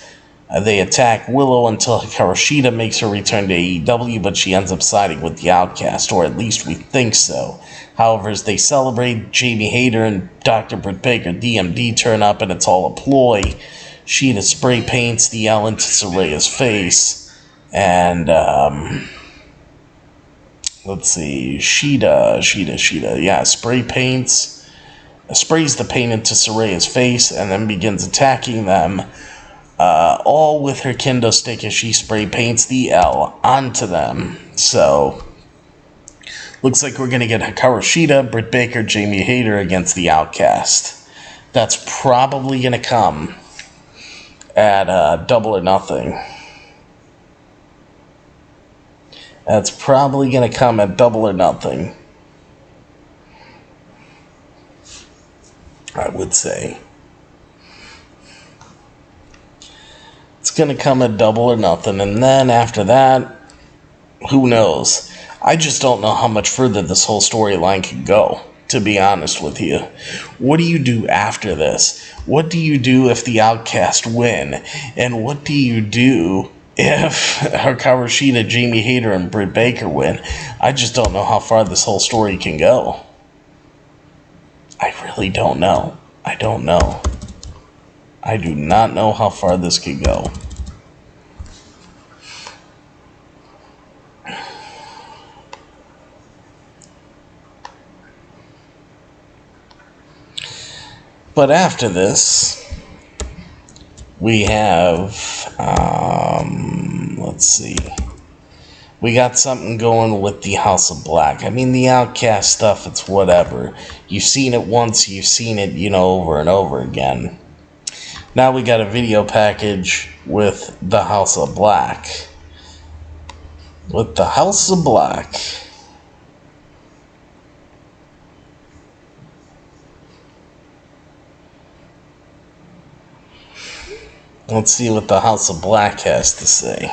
they attack Willow until Hikaru Shida makes her return to AEW, but she ends up siding with the Outcast, or at least we think so. However, as they celebrate, Jamie Hayter and Dr. Britt Baker, DMD, turn up, and it's all a ploy. Shida spray paints the L into Soraya's face. And, let's see, Shida, sprays the paint into Soraya's face, and then begins attacking them, all with her kendo stick as she spray paints the L onto them. So, looks like we're going to get Hikaru Shida, Britt Baker, Jamie Hayter against the Outcast. That's probably going to come at Double or Nothing. That's probably going to come at Double or Nothing, I would say. It's going to come at Double or Nothing, and then after that, who knows? I just don't know how much further this whole storyline can go, to be honest with you. What do you do after this? What do you do if the Outcast win? And what do you do if Hikaru Shida, Jamie Hayter, and Britt Baker win? I just don't know how far this whole story can go. I really don't know. I don't know. I do not know how far this could go. But after this, we have, let's see, we got something going with the House of Black. I mean, the Outcast stuff, it's whatever. You've seen it once, you've seen it, over and over again. Now we got a video package with the House of Black. With the House of Black. Let's see what the House of Black has to say.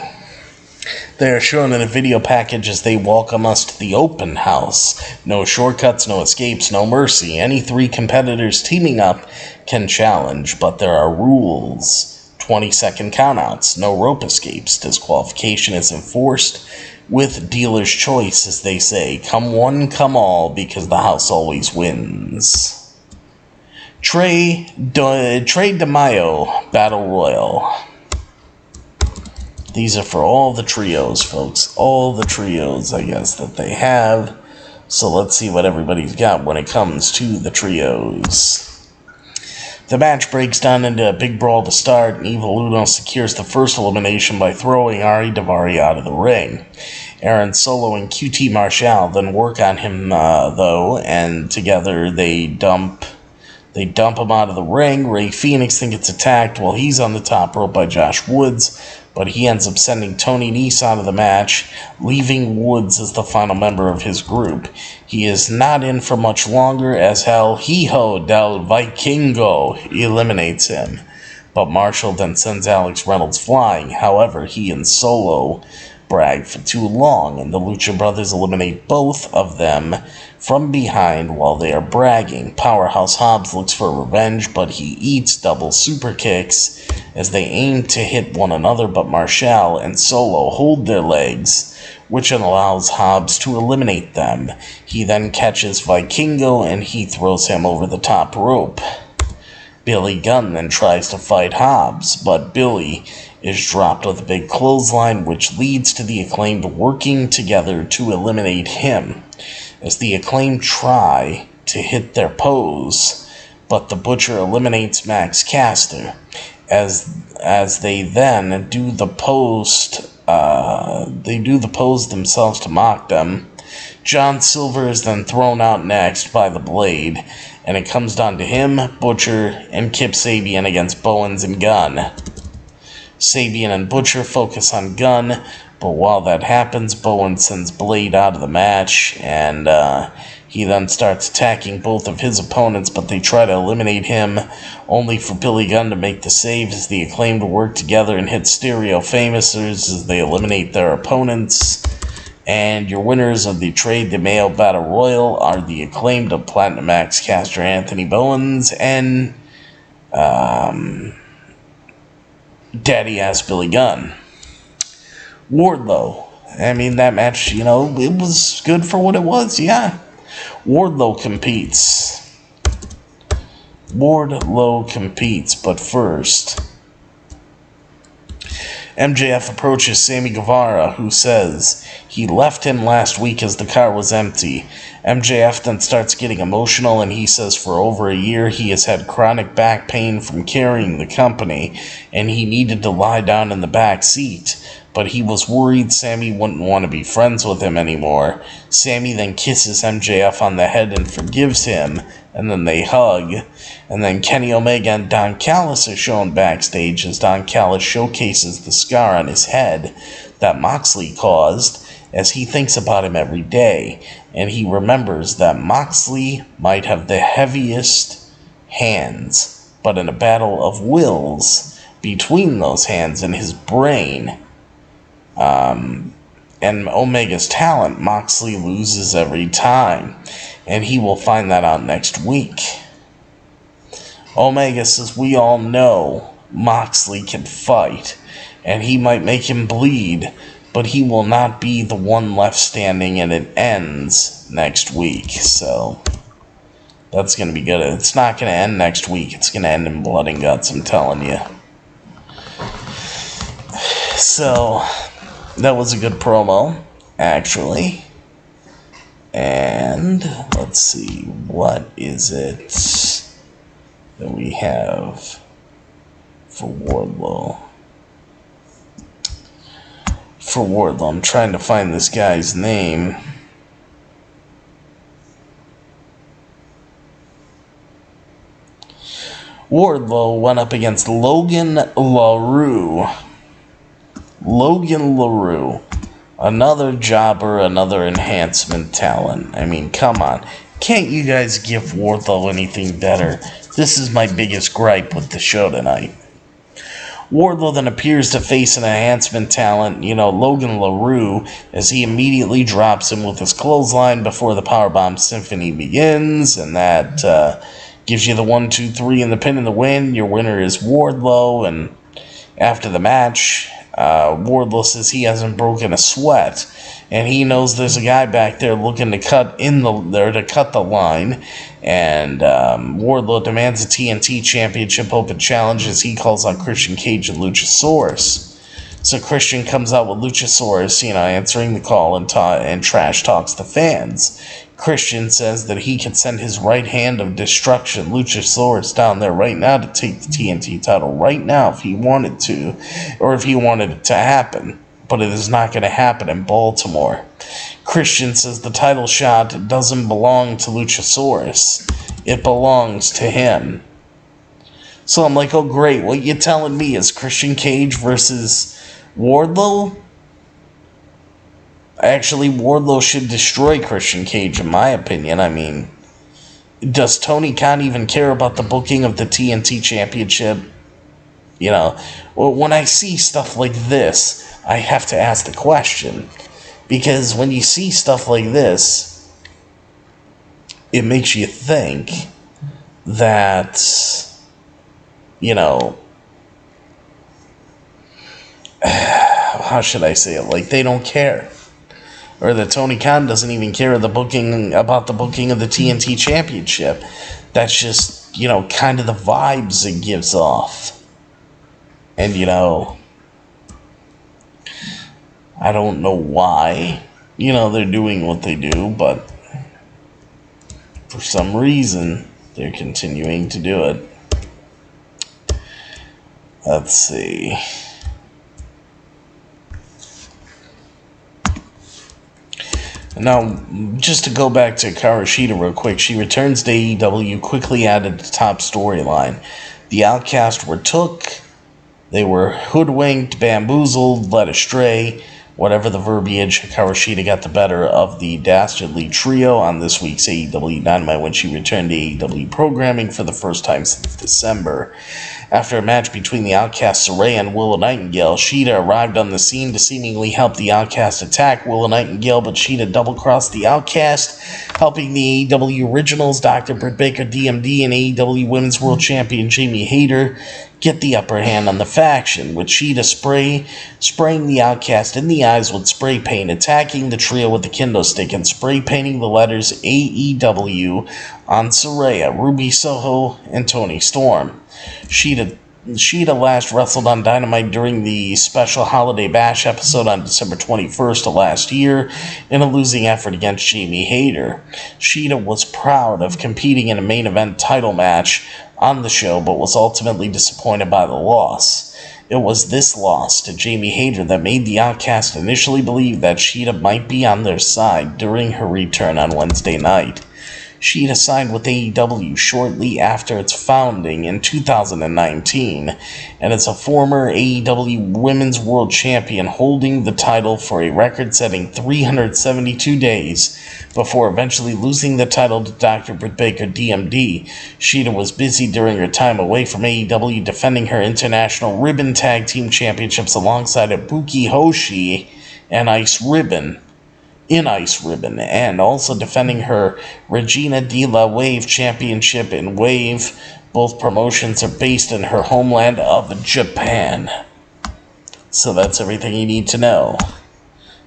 They are shown in a video package as they welcome us to the open house. No shortcuts, no escapes, no mercy. Any three competitors teaming up can challenge, but there are rules. 20-second countouts, no rope escapes. Disqualification is enforced with dealer's choice, as they say. Come one, come all, because the house always wins. Trey De Mayo Battle Royal. These are for all the trios, folks. All the trios, I guess, that they have. So let's see what everybody's got when it comes to the trios. The match breaks down into a big brawl to start, and Evil Uno secures the first elimination by throwing Ari Daivari out of the ring. Aaron Solo and QT Marshall then work on him, though, and together they dump him out of the ring. Rey Fenix then gets attacked while he's on the top rope by Josh Woods, but he ends up sending Tony Nese out of the match, leaving Woods as the final member of his group. He is not in for much longer as Hijo del Vikingo eliminates him, but Marshall then sends Alex Reynolds flying. However, he and Solo brag for too long, and the Lucha Brothers eliminate both of them from behind while they are bragging. Powerhouse Hobbs looks for revenge, but he eats double super kicks as they aim to hit one another, but Marshall and Solo hold their legs, which allows Hobbs to eliminate them. He then catches Vikingo and he throws him over the top rope. Billy Gunn then tries to fight Hobbs, but Billy is dropped with a big clothesline, which leads to the Acclaimed working together to eliminate him. As the Acclaimed try to hit their pose, but the Butcher eliminates Max Caster. As they then do the pose, themselves to mock them. John Silver is then thrown out next by the Blade, and it comes down to him, Butcher, and Kip Sabian against Bowens and Gunn. Sabian and Butcher focus on Gunn, but while that happens, Bowens sends Blade out of the match, and he then starts attacking both of his opponents, but they try to eliminate him, only for Billy Gunn to make the save as the Acclaimed work together and hit Stereo Famousers as they eliminate their opponents. And your winners of the Trade the Mayo Battle Royal are the Acclaimed of Platinum Max Caster, Anthony Bowens, and Daddy-ass Billy Gunn. Wardlow. I mean, that match, it was good for what it was, yeah. Wardlow competes, but first, MJF approaches Sammy Guevara, who says he left him last week as the car was empty. MJF then starts getting emotional, and he says for over a year he has had chronic back pain from carrying the company, and he needed to lie down in the back seat. But he was worried Sammy wouldn't want to be friends with him anymore. Sammy then kisses MJF on the head and forgives him, and then they hug. And then Kenny Omega and Don Callis are shown backstage as Don Callis showcases the scar on his head that Moxley caused, as he thinks about him every day. And he remembers that Moxley might have the heaviest hands, but in a battle of wills between those hands and his brain, and Omega's talent, Moxley loses every time, and he will find that out next week. Omega says, we all know Moxley can fight, and he might make him bleed, but he will not be the one left standing, and it ends next week. So that's going to be good. It's not going to end next week. It's going to end in blood and guts, I'm telling you. So that was a good promo, actually. And let's see, what is it that we have for Wardlow? For Wardlow, I'm trying to find this guy's name. Wardlow went up against Logan LaRue. Logan LaRue. Another jobber, another enhancement talent. I mean, come on. Can't you guys give Wardlow anything better? This is my biggest gripe with the show tonight. Wardlow then appears to face an enhancement talent, Logan LaRue, as he immediately drops him with his clothesline before the Powerbomb Symphony begins, and that gives you the 1, 2, 3 in the pin and the win. Your winner is Wardlow, and after the match, Wardlow says he hasn't broken a sweat, and he knows there's a guy back there looking to cut the line, and Wardlow demands a TNT Championship Open Challenge as he calls on Christian Cage and Luchasaurus. So Christian comes out with Luchasaurus, answering the call and trash talks the fans. Christian says that he can send his right hand of destruction, Luchasaurus, down there right now to take the TNT title right now if he wanted to, or if he wanted it to happen. But it is not going to happen in Baltimore. Christian says the title shot doesn't belong to Luchasaurus. It belongs to him. So I'm like, oh great, what you telling me is Christian Cage versus Wardlow? Actually, Wardlow should destroy Christian Cage, in my opinion. I mean, does Tony Khan even care about the booking of the TNT Championship? When I see stuff like this, I have to ask the question. Because when you see stuff like this, it makes you think that, you know, how should I say it? Like, they don't care. Or that Tony Khan doesn't even care about the booking of the TNT Championship. That's just, you know, kind of the vibes it gives off. And, you know, I don't know why, you know, they're doing what they do, but for some reason, they're continuing to do it. Let's see. Now, just to go back to Hikaru Shida real quick, she returns to AEW, quickly added to top storyline. The Outcast were took, they were hoodwinked, bamboozled, led astray, whatever the verbiage. Hikaru Shida got the better of the dastardly trio on this week's AEW Dynamite when she returned to AEW programming for the first time since December. After a match between the Outcast Soraya and Willow Nightingale, Shida arrived on the scene to seemingly help the Outcast attack Willow Nightingale, but Shida double-crossed the Outcast, helping the AEW Originals, Dr. Britt Baker, DMD, and AEW Women's World Champion Jamie Hayter get the upper hand on the faction, with Shida spraying the Outcast in the eyes with spray paint, attacking the trio with the kendo stick, and spray painting the letters AEW on Soraya, Ruby Soho, and Toni Storm. Shida last wrestled on Dynamite during the special Holiday Bash episode on December 21st of last year in a losing effort against Jamie Hayter. Shida was proud of competing in a main event title match on the show, but was ultimately disappointed by the loss. It was this loss to Jamie Hayter that made the Outcast initially believe that Shida might be on their side during her return on Wednesday night. Shida signed with AEW shortly after its founding in 2019, and is a former AEW Women's World Champion, holding the title for a record-setting 372 days before eventually losing the title to Dr. Britt Baker, DMD. Shida was busy during her time away from AEW defending her International Ribbon Tag Team Championships alongside Ibuki Hoshi and Ice Ribbon, and also defending her Regina de la Wave Championship in Wave. Both promotions are based in her homeland of Japan. So that's everything you need to know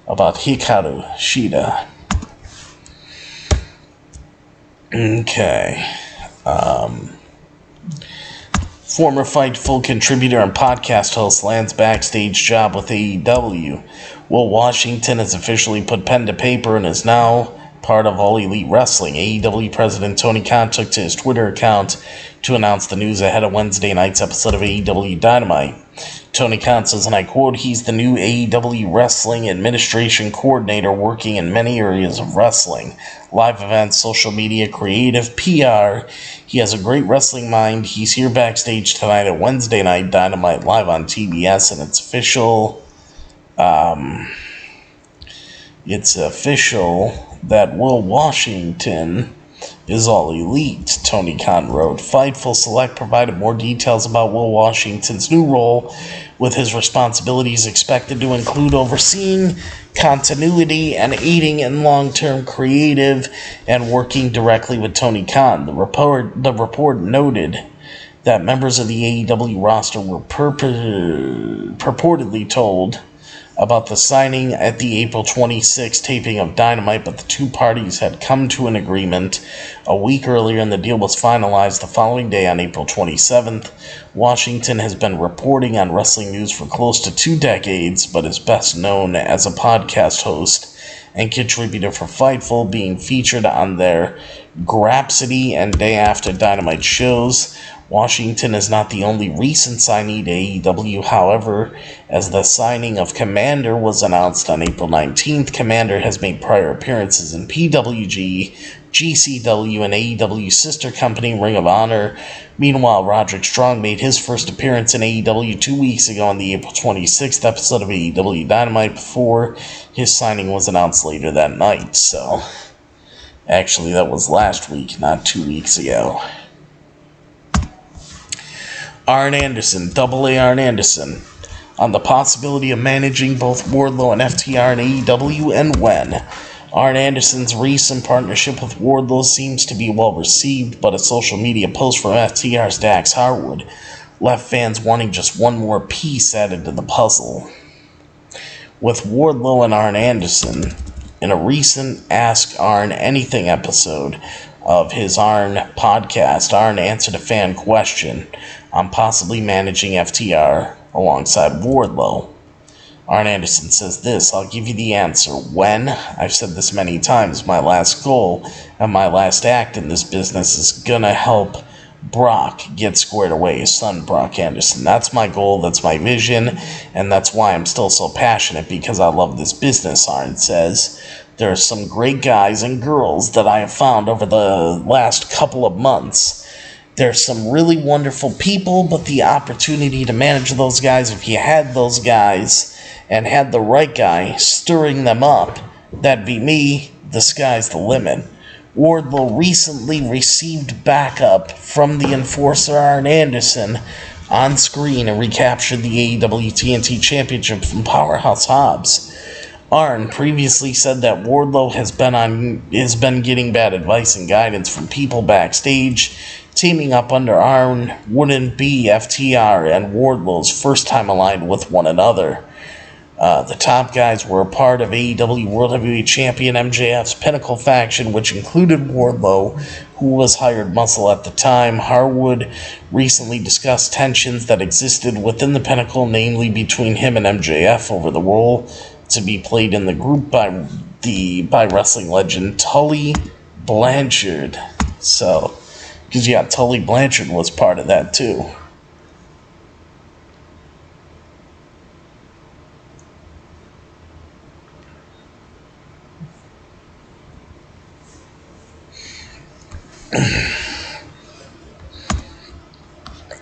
about Hikaru Shida. Okay. Former Fightful contributor and podcast host lands backstage job with AEW. Will Washington has officially put pen to paper and is now part of All Elite Wrestling. AEW President Tony Khan took to his Twitter account to announce the news ahead of Wednesday night's episode of AEW Dynamite. Tony Khan says, and I quote, "He's the new AEW Wrestling Administration Coordinator working in many areas of wrestling. Live events, social media, creative, PR. He has a great wrestling mind. He's here backstage tonight at Wednesday Night Dynamite live on TBS, and it's official that Will Washington is All Elite," Tony Khan wrote. Fightful Select provided more details about Will Washington's new role, with his responsibilities expected to include overseeing continuity and aiding in long-term creative and working directly with Tony Khan. The report noted that members of the AEW roster were purportedly told about the signing at the April 26th taping of Dynamite, but the two parties had come to an agreement a week earlier, and the deal was finalized the following day on April 27th. Washington has been reporting on wrestling news for close to 2 decades, but is best known as a podcast host and contributor for Fightful, being featured on their Grapsody and Day After Dynamite shows. Washington is not the only recent signee to AEW, however, as the signing of Commander was announced on April 19th. Commander has made prior appearances in PWG, GCW, and AEW's sister company, Ring of Honor. Meanwhile, Roderick Strong made his first appearance in AEW 2 weeks ago on the April 26th episode of AEW Dynamite before his signing was announced later that night. So, actually, that was last week, not 2 weeks ago. Arn Anderson, AA Arn Anderson. on the possibility of managing both Wardlow and FTR in AEW and when. Arn Anderson's recent partnership with Wardlow seems to be well received, but a social media post from FTR's Dax Harwood left fans wanting just one more piece added to the puzzle. With Wardlow and Arn Anderson, in a recent Ask Arn Anything episode of his Arn podcast, Arn answered a fan question on possibly managing FTR alongside Wardlow. Arn Anderson says this, I'll give you the answer. When? I've said this many times. My last goal and my last act in this business is gonna help Brock get squared away, his son Brock Anderson. That's my goal, that's my vision, and that's why I'm still so passionate, because I love this business, Arn says. There are some great guys and girls that I have found over the last couple of months. There's some really wonderful people, but the opportunity to manage those guys, if you had those guys and had the right guy stirring them up, that'd be me. The sky's the limit. Wardlow recently received backup from the enforcer Arn Anderson on screen and recaptured the AEW TNT Championship from Powerhouse Hobbs. Arn previously said that Wardlow has been getting bad advice and guidance from people backstage. Teaming up under Arn wouldn't be FTR and Wardlow's first time aligned with one another. The top guys were a part of AEW World Heavyweight Champion MJF's Pinnacle faction, which included Wardlow, who was hired muscle at the time. Harwood recently discussed tensions that existed within the Pinnacle, namely between him and MJF over the role to be played in the group by wrestling legend Tully Blanchard. So, because yeah, Tully Blanchard was part of that too.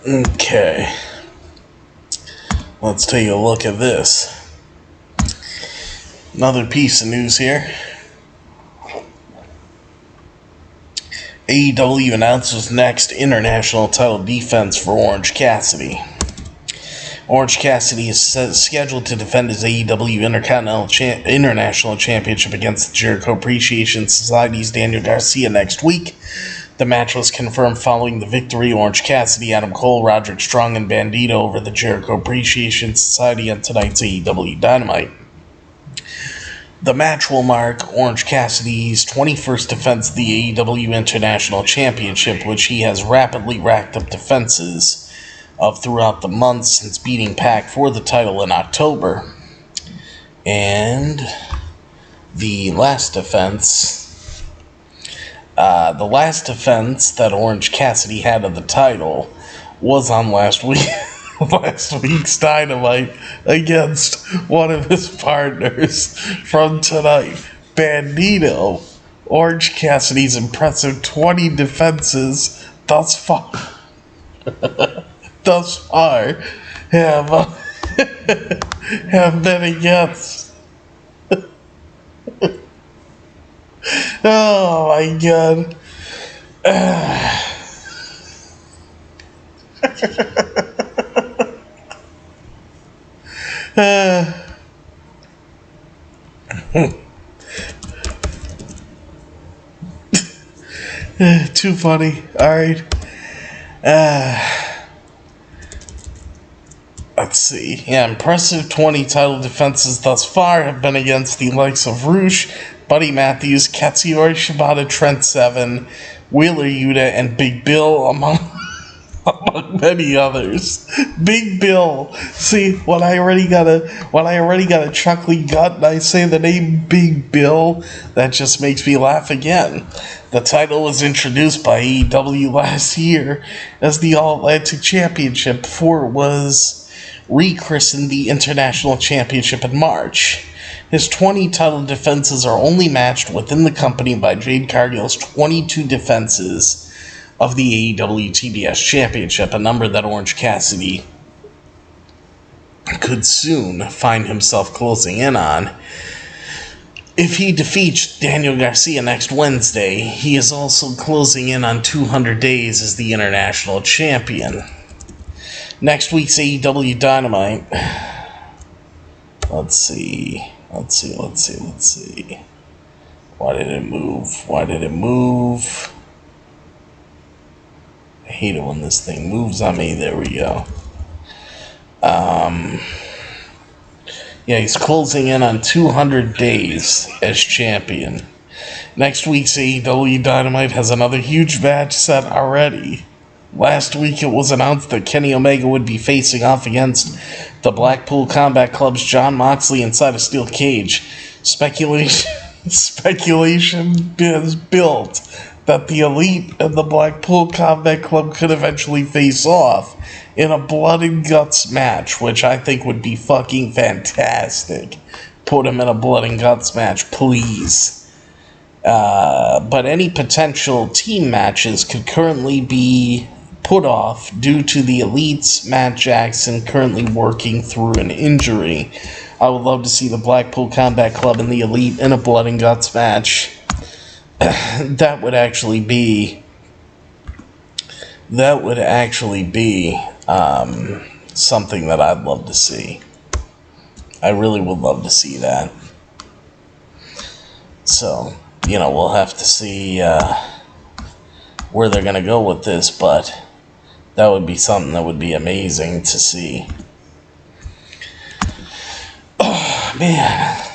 Okay, let's take a look at this. Another piece of news here. AEW announces next international title defense for Orange Cassidy. Orange Cassidy is scheduled to defend his AEW International Championship against the Jericho Appreciation Society's Daniel Garcia next week. The match was confirmed following the victory. Orange Cassidy, Adam Cole, Roderick Strong, and Bandito over the Jericho Appreciation Society on tonight's AEW Dynamite. The match will mark Orange Cassidy's 21st defense of the AEW International Championship, which he has rapidly racked up defenses of throughout the months since beating Pac for the title in October. And the last defense that Orange Cassidy had of the title was on last week's Dynamite against one of his partners from tonight, Bandito. Orange Cassidy's impressive 20 defenses thus far have been against. Oh my god. Too funny. Alright. Let's see. Yeah, impressive 20 title defenses thus far have been against the likes of Roosh, Buddy Matthews, Katsuyori Shibata, Trent Seven, Wheeler Yuta, and Big Bill, among many others. Big Bill. See, when I already got a chuckly gut and I say the name Big Bill, that just makes me laugh again. The title was introduced by AEW last year as the All-Atlantic Championship before it was rechristened the International Championship in March. His 20 title defenses are only matched within the company by Jade Cargill's 22 defenses of the AEW TBS Championship, a number that Orange Cassidy could soon find himself closing in on. If he defeats Daniel Garcia next Wednesday, he is also closing in on 200 days as the International Champion. Next week's AEW Dynamite Let's see. Why did it move? I hate it when this thing moves on me. There we go. Yeah, he's closing in on 200 days as champion. Next week's AEW Dynamite has another huge match set already. Last week it was announced that Kenny Omega would be facing off against the Blackpool Combat Club's Jon Moxley inside a steel cage. Speculation is built that the Elite and the Blackpool Combat Club could eventually face off in a blood and guts match, which I think would be fucking fantastic. Put him in a blood and guts match, please. But any potential team matches could currently be put off due to the Elite's Matt Jackson currently working through an injury. I would love to see the Blackpool Combat Club and the Elite in a blood and guts match. That would actually be something that I'd love to see. I really would love to see that. So, we'll have to see where they're going to go with this, but that would be something that would be amazing to see. Oh, man.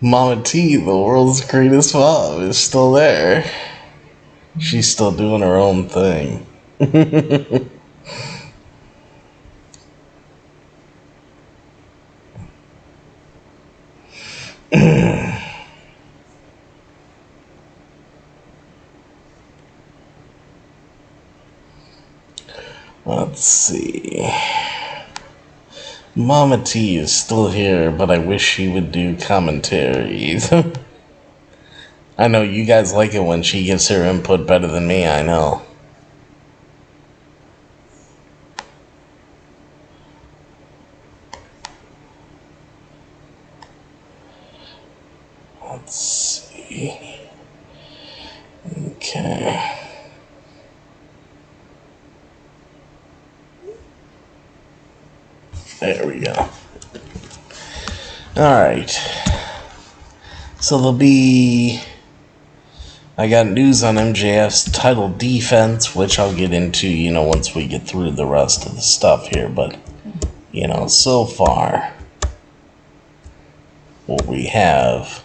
Mama T, the world's greatest mom, is still there. She's still doing her own thing. Let's see. Mama T is still here, but I wish she would do commentaries. I know you guys like it when she gives her input better than me, I know. Let's see. Okay. There we go. Alright. So there'll be... I got news on MJF's title defense, which I'll get into, once we get through the rest of the stuff here. But, so far, what we have,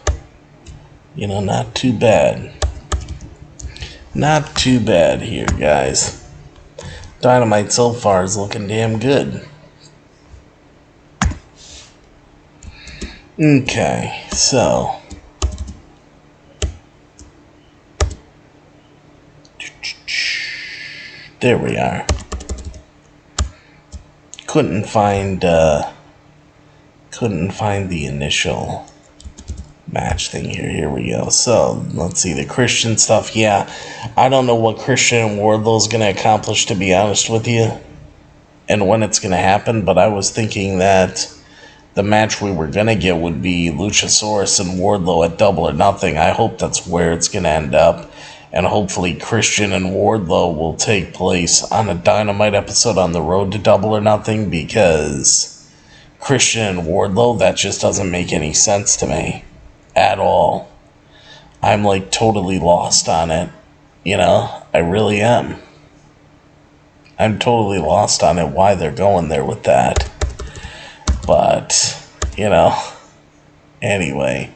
not too bad. Not too bad here, guys. Dynamite so far is looking damn good. Okay, so there we are. Couldn't find the initial match thing here. Here we go. So let's see the Christian stuff. Yeah, I don't know what Christian and Wardlow's gonna accomplish, to be honest with you, and when it's gonna happen. But I was thinking that the match we were going to get would be Luchasaurus and Wardlow at Double or Nothing. I hope that's where it's going to end up. And hopefully Christian and Wardlow will take place on a Dynamite episode on the road to Double or Nothing, because Christian and Wardlow, that just doesn't make any sense to me at all. I'm totally lost on it. I really am. I'm totally lost on it, why they're going there with that. But, anyway.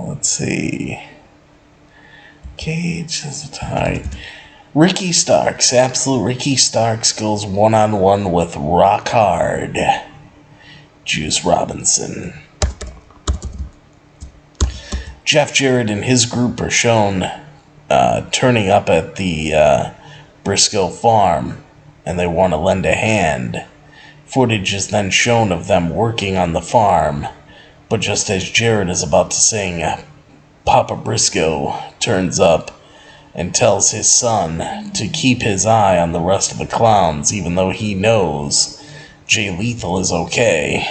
Let's see. Cage is a tie. Ricky Starks, absolute Ricky Starks, goes one-on-one with Rock Hard Juice Robinson. Jeff Jarrett and his group are shown turning up at the Briscoe farm and they want to lend a hand. Footage is then shown of them working on the farm, but just as Jared is about to sing, Papa Briscoe turns up and tells his son to keep his eye on the rest of the clowns, even though he knows Jay Lethal is okay.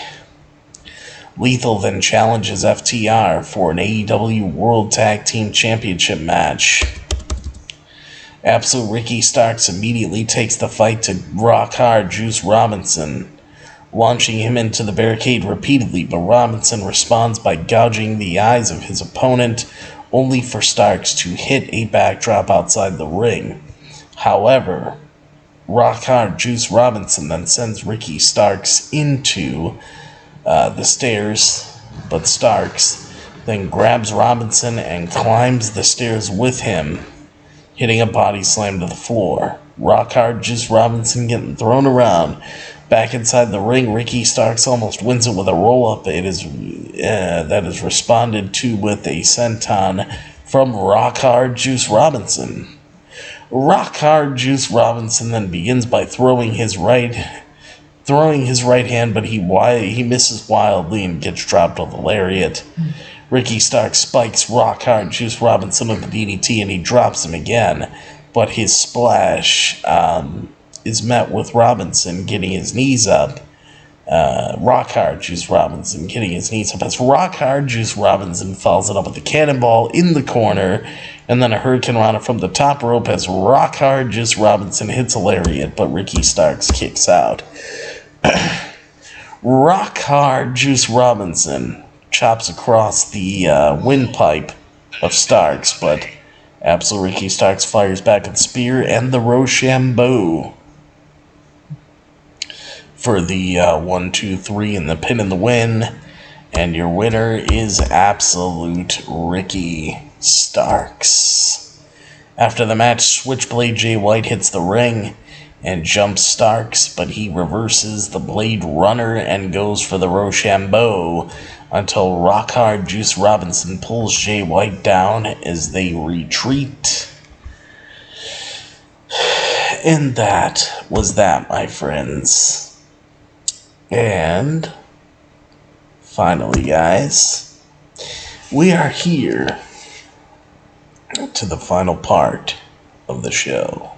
Lethal then challenges FTR for an AEW World Tag Team Championship match. Absolute Ricky Starks immediately takes the fight to Rock Hard Juice Robinson, launching him into the barricade repeatedly, but Robinson responds by gouging the eyes of his opponent, only for Starks to hit a backdrop outside the ring. However, Rock Hard Juice Robinson then sends Ricky Starks into the stairs, but Starks then grabs Robinson and climbs the stairs with him, hitting a body slam to the floor. Rock Hard Juice Robinson getting thrown around. Back inside the ring, Ricky Starks almost wins it with a roll-up. That is responded to with a senton from Rock Hard Juice Robinson. Rock Hard Juice Robinson then begins by throwing his right hand, but he misses wildly and gets dropped with a lariat. Ricky Starks spikes Rock Hard Juice Robinson with the DDT, and he drops him again, but his splash is met with Robinson getting his knees up. Rock Hard Juice Robinson getting his knees up as Rock Hard Juice Robinson follows it up with a cannonball in the corner, and then a Hurricane Rana from the top rope as Rock Hard Juice Robinson hits a lariat, but Ricky Starks kicks out. Rock Hard Juice Robinson chops across the windpipe of Starks, but Absolute Ricky Starks fires back with the spear and the Rochambeau for the 1, 2, 3 and the pin and the win. And your winner is Absolute Ricky Starks. After the match, Switchblade Jay White hits the ring and jumps Starks, but he reverses the Blade Runner and goes for the Rochambeau until Rock Hard Juice Robinson pulls Jay White down as they retreat. And that was that, my friends. And finally, guys, we are here to the final part of the show.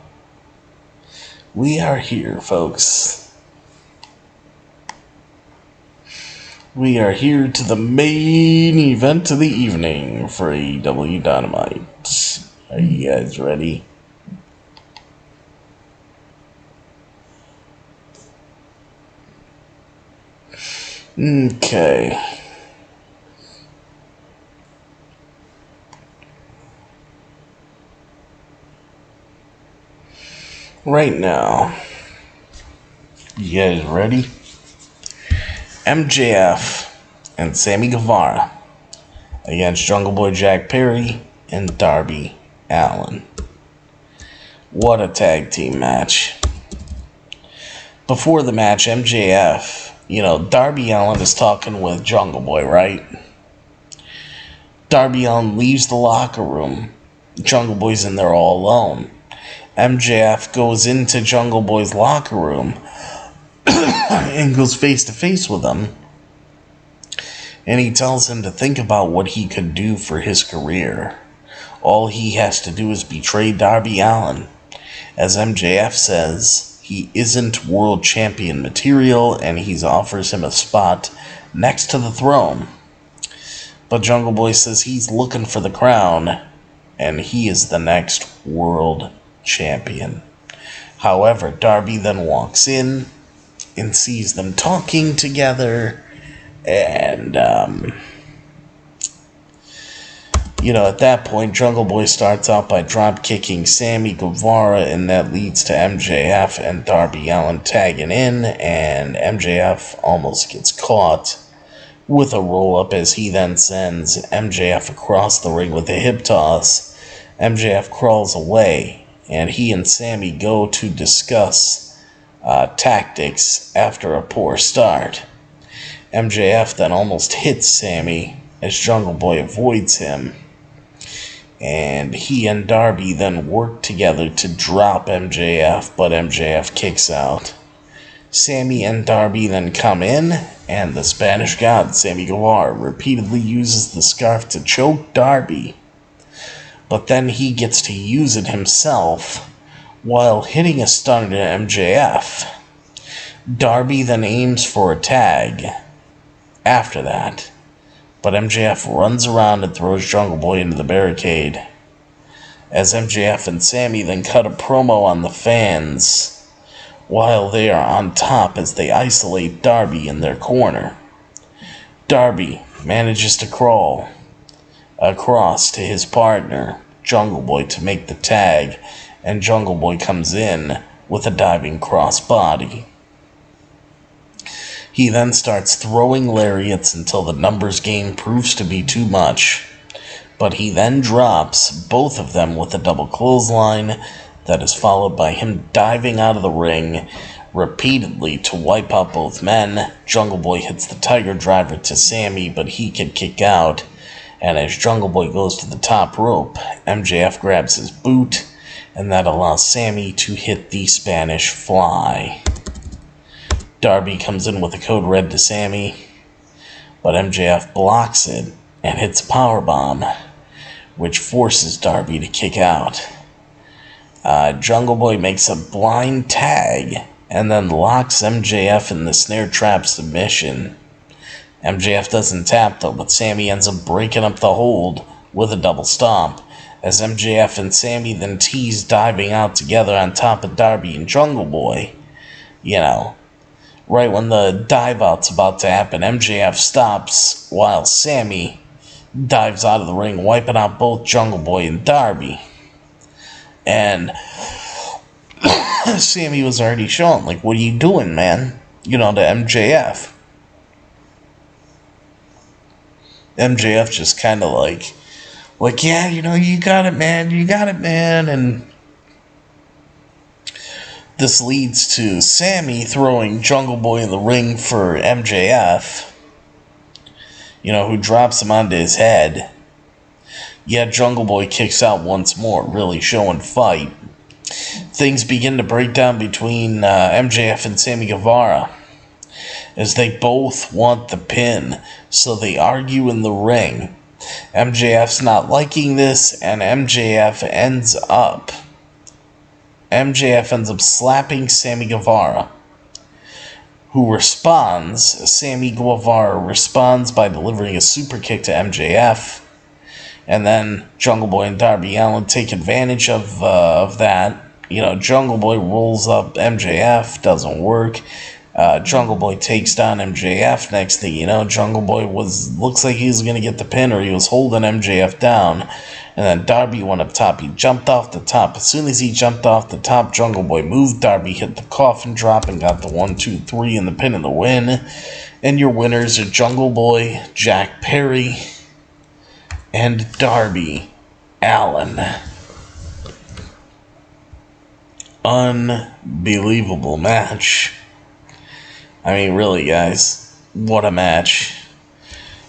We are here, folks. We are here to the main event of the evening for AEW Dynamite. Are you guys ready? Okay. Right now, you guys ready? MJF and Sammy Guevara against Jungle Boy Jack Perry and Darby Allin. What a tag team match. Before the match, MJF, Darby Allin is talking with Jungle Boy, right? Darby Allin leaves the locker room. Jungle Boy's in there all alone. MJF goes into Jungle Boy's locker room and goes face to face with him. And he tells him to think about what he could do for his career. All he has to do is betray Darby Allin. As MJF says, he isn't world champion material, and he offers him a spot next to the throne. But Jungle Boy says he's looking for the crown, and he is the next world champion. However, Darby then walks in and sees them talking together, and at that point, Jungle Boy starts out by drop kicking Sammy Guevara, and that leads to MJF and Darby Allin tagging in, and MJF almost gets caught with a roll up as he then sends MJF across the ring with a hip toss. MJF crawls away, and he and Sammy go to discuss tactics after a poor start. MJF then almost hits Sammy as Jungle Boy avoids him. And he and Darby then work together to drop MJF, but MJF kicks out. Sammy and Darby then come in, and the Spanish God, Sammy Guevara, repeatedly uses the scarf to choke Darby. But then he gets to use it himself while hitting a stunner to MJF. Darby then aims for a tag after that, but MJF runs around and throws Jungle Boy into the barricade. As MJF and Sammy then cut a promo on the fans while they are on top as they isolate Darby in their corner. Darby manages to crawl across to his partner, Jungle Boy, to make the tag, and Jungle Boy comes in with a diving crossbody. He then starts throwing lariats until the numbers game proves to be too much, but he then drops both of them with a double clothesline that is followed by him diving out of the ring repeatedly to wipe out both men. Jungle Boy hits the Tiger Driver to Sammy, but he can kick out, and as Jungle Boy goes to the top rope, MJF grabs his boot, and that allows Sammy to hit the Spanish Fly. Darby comes in with a code red to Sammy, but MJF blocks it and hits a powerbomb, which forces Darby to kick out. Jungle Boy makes a blind tag and then locks MJF in the snare trap submission. MJF doesn't tap though, but Sammy ends up breaking up the hold with a double stomp, as MJF and Sammy then tease diving out together on top of Darby and Jungle Boy. You know, right when the dive out's about to happen, MJF stops while Sammy dives out of the ring, wiping out both Jungle Boy and Darby. And Sammy was already showing, like, what are you doing, man? You know, to MJF. MJF just kind of like, yeah, you know, you got it, man. You got it, man. And this leads to Sammy throwing Jungle Boy in the ring for MJF, you know, who drops him onto his head. Yet Jungle Boy kicks out once more, really showing fight. Things begin to break down between MJF and Sammy Guevara, as they both want the pin, so they argue in the ring. MJF's not liking this, and MJF ends up slapping Sammy Guevara, who responds. Sammy Guevara responds by delivering a super kick to MJF, and then Jungle Boy and Darby Allin take advantage of that. You know, Jungle Boy rolls up MJF, doesn't work. Jungle Boy takes down MJF. Next thing you know, Jungle Boy looks like he was going to get the pin, or he was holding MJF down. And then Darby went up top. He jumped off the top. As soon as he jumped off the top, Jungle Boy moved. Darby hit the coffin drop and got the 1, 2, 3 in the pin and the win. And your winners are Jungle Boy, Jack Perry, and Darby Allin. Unbelievable match. I mean, really, guys, what a match.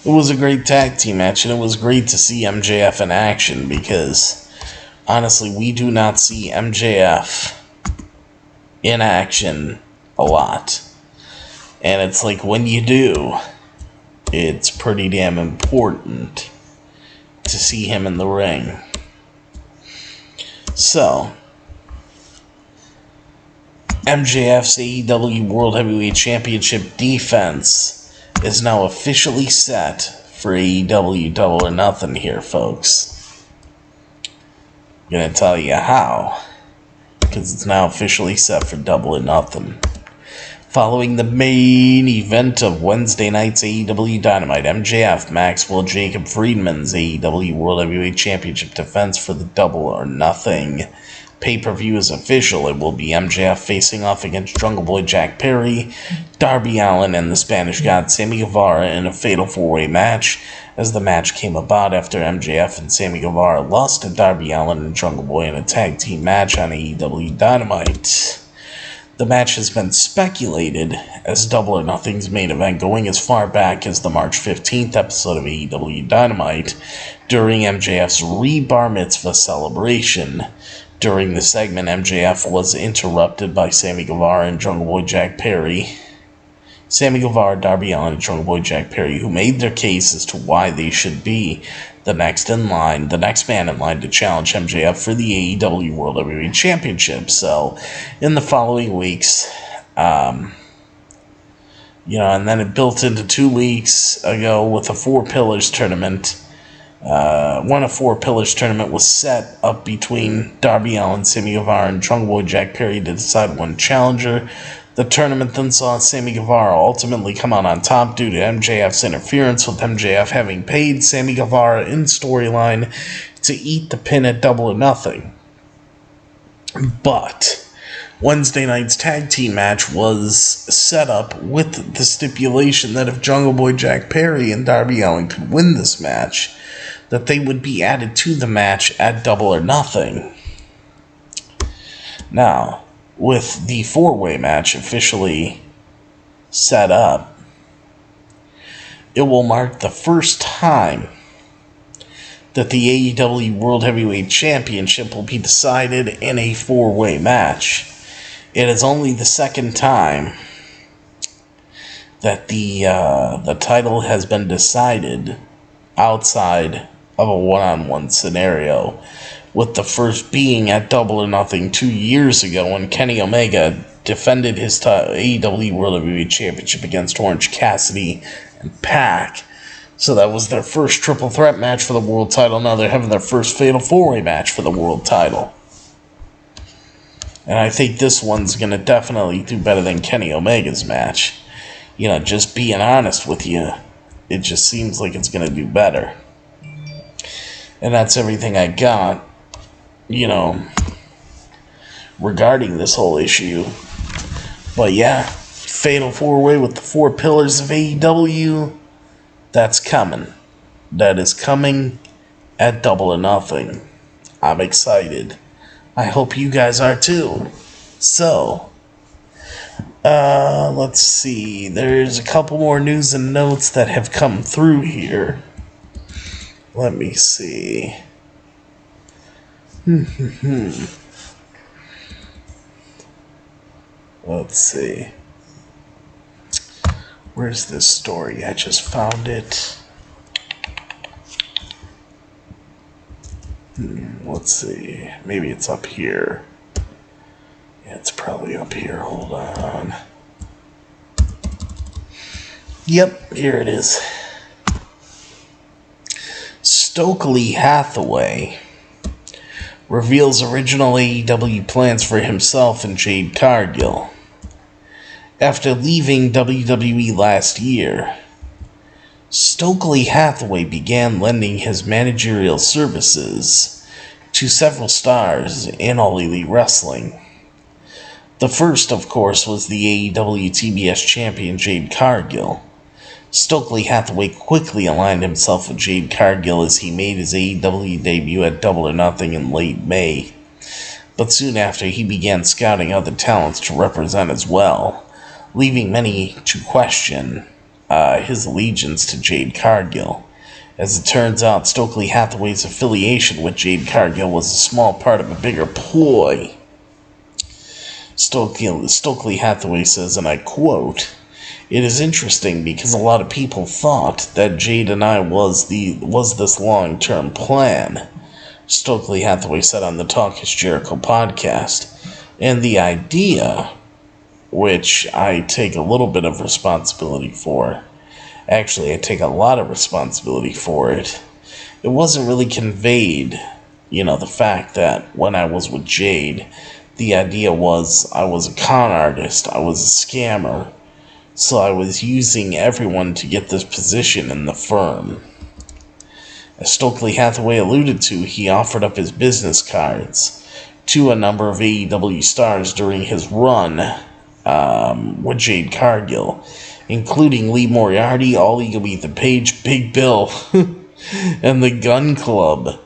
It was a great tag team match, and it was great to see MJF in action, because, honestly, we do not see MJF in action a lot. And it's like, when you do, it's pretty damn important to see him in the ring. So, MJF's AEW World Heavyweight Championship defense is now officially set for AEW Double or Nothing here, folks. I'm going to tell you how, because it's now officially set for Double or Nothing. Following the main event of Wednesday night's AEW Dynamite, MJF Maxwell Jacob Friedman's AEW World Heavyweight Championship defense for the Double or Nothing pay-per-view is official. It will be MJF facing off against Jungle Boy Jack Perry, Darby Allin, and the Spanish God Sammy Guevara in a fatal 4-way match, as the match came about after MJF and Sammy Guevara lost to Darby Allin and Jungle Boy in a tag team match on AEW Dynamite. The match has been speculated as Double or Nothing's main event going as far back as the March 15th episode of AEW Dynamite during MJF's re-bar mitzvah celebration. During the segment, MJF was interrupted by Sammy Guevara and Jungle Boy Jack Perry. Sammy Guevara, Darby Allin, and Jungle Boy Jack Perry, who made their case as to why they should be the next man in line to challenge MJF for the AEW World Heavyweight Championship. So, in the following weeks, and then it built into 2 weeks ago with a Four Pillars tournament. When a Four Pillars tournament was set up between Darby Allin, Sammy Guevara, and Jungle Boy Jack Perry to decide one challenger. The tournament then saw Sammy Guevara ultimately come out on top due to MJF's interference, with MJF having paid Sammy Guevara in storyline to eat the pin at Double or Nothing. But Wednesday night's tag team match was set up with the stipulation that if Jungle Boy Jack Perry and Darby Allin could win this match, that they would be added to the match at Double or Nothing. Now, with the four-way match officially set up, it will mark the first time that the AEW World Heavyweight Championship will be decided in a four-way match. It is only the second time that the title has been decided outside of a one-on-one scenario, with the first being at Double or Nothing 2 years ago when Kenny Omega defended his AEW World Heavyweight Championship against Orange Cassidy and Pac. So that was their first triple threat match for the world title. Now they're having their first fatal four-way match for the world title. And I think this one's going to definitely do better than Kenny Omega's match. Just being honest with you, it just seems like it's going to do better. And that's everything I got, regarding this whole issue. But yeah, fatal four-way with the Four Pillars of AEW, that's coming. That is coming at Double or Nothing. I'm excited. I hope you guys are too. So, let's see. There's a couple more news and notes that have come through here. Let me see. Let's see. Where's this story? I just found it. Let's see. Maybe it's up here. Yeah, it's probably up here. Hold on. Yep, here it is. Stokely Hathaway reveals original AEW plans for himself and Jade Cargill. After leaving WWE last year, Stokely Hathaway began lending his managerial services to several stars in All Elite Wrestling. The first, of course, was the AEW TBS champion Jade Cargill. Stokely Hathaway quickly aligned himself with Jade Cargill as he made his AEW debut at Double or Nothing in late May. But soon after, he began scouting other talents to represent as well, leaving many to question his allegiance to Jade Cargill. As it turns out, Stokely Hathaway's affiliation with Jade Cargill was a small part of a bigger ploy. Stokely Hathaway says, and I quote, "It is interesting because a lot of people thought that Jade and I was this long-term plan," Stokely Hathaway said on the Talk Is Jericho podcast. And the idea, which I take a little bit of responsibility for, actually I take a lot of responsibility for it, it wasn't really conveyed, the fact that when I was with Jade, the idea was I was a con artist, I was a scammer, so I was using everyone to get this position in the firm. As Stokely Hathaway alluded to, he offered up his business cards to a number of AEW stars during his run with Jade Cargill, including Lee Moriarty, All Ego Ethan Page, Big Bill, and the Gun Club.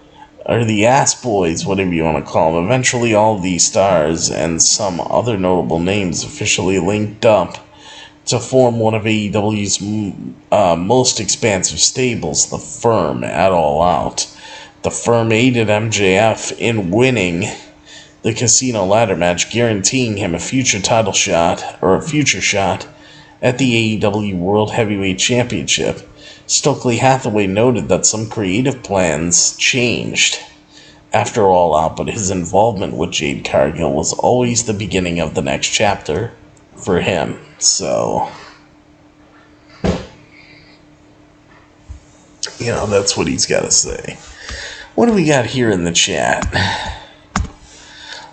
or the Ass Boys, whatever you want to call them. Eventually, all of these stars and some other notable names officially linked up to form one of AEW's most expansive stables, the Firm, at All Out. The Firm aided MJF in winning the Casino Ladder match, guaranteeing him a future title shot, or a future shot, at the AEW World Heavyweight Championship. Stokely Hathaway noted that some creative plans changed after All Out, but his involvement with Jade Cargill was always the beginning of the next chapter for him. So, that's what he's got to say. What do we got here in the chat?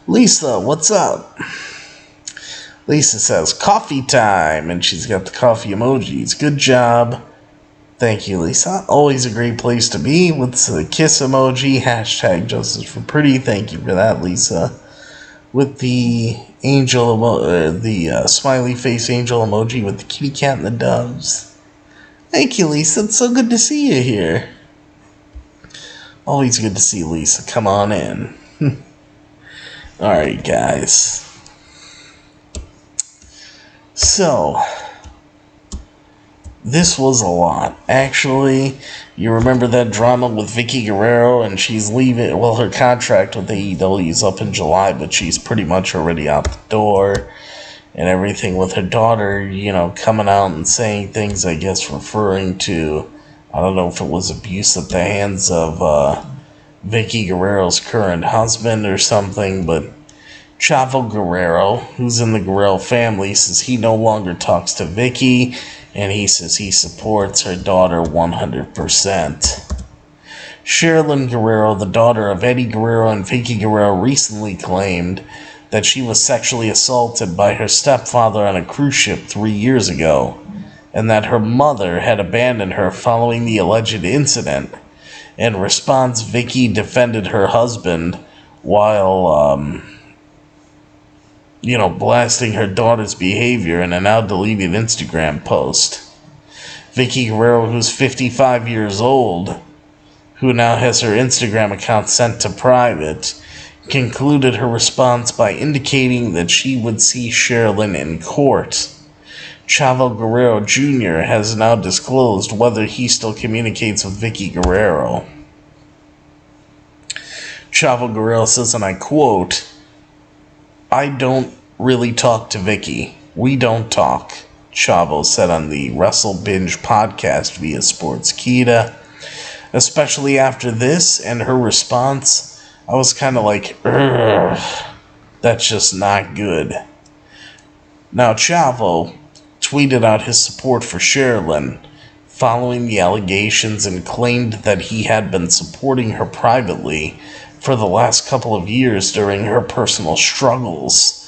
Lisa, what's up? Lisa says, coffee time, and she's got the coffee emojis. Good job. Thank you, Lisa. Always a great place to be with the kiss emoji. Hashtag justice for pretty. Thank you for that, Lisa. With the angel, the smiley face angel emoji with the kitty cat and the doves. Thank you, Lisa. It's so good to see you here. Always good to see Lisa. Come on in. Alright, guys. So, this was a lot. Actually, you remember that drama with Vicky Guerrero, and she's leaving. Well, her contract with AEW is up in July, but she's pretty much already out the door. And everything with her daughter, coming out and saying things, I guess, referring to, I don't know if it was abuse at the hands of Vicky Guerrero's current husband or something, but Chavo Guerrero, who's in the Guerrero family, says he no longer talks to Vicky, and he says he supports her daughter 100%. Sherilyn Guerrero, the daughter of Eddie Guerrero and Vicky Guerrero, recently claimed that she was sexually assaulted by her stepfather on a cruise ship 3 years ago, and that her mother had abandoned her following the alleged incident. In response, Vicky defended her husband while, blasting her daughter's behavior in a now deleted Instagram post. Vicky Guerrero, who's 55 years old, who now has her Instagram account sent to private, concluded her response by indicating that she would see Sherilyn in court. Chavo Guerrero Jr. has now disclosed whether he still communicates with Vicky Guerrero. Chavo Guerrero says, and I quote, "I don't really talk to Vicky. We don't talk," Chavo said on the Wrestle Binge podcast via Sportskeeda. Especially after this and her response, I was kind of like, that's just not good. Now, Chavo tweeted out his support for Sherilyn following the allegations and claimed that he had been supporting her privately for the last couple of years during her personal struggles.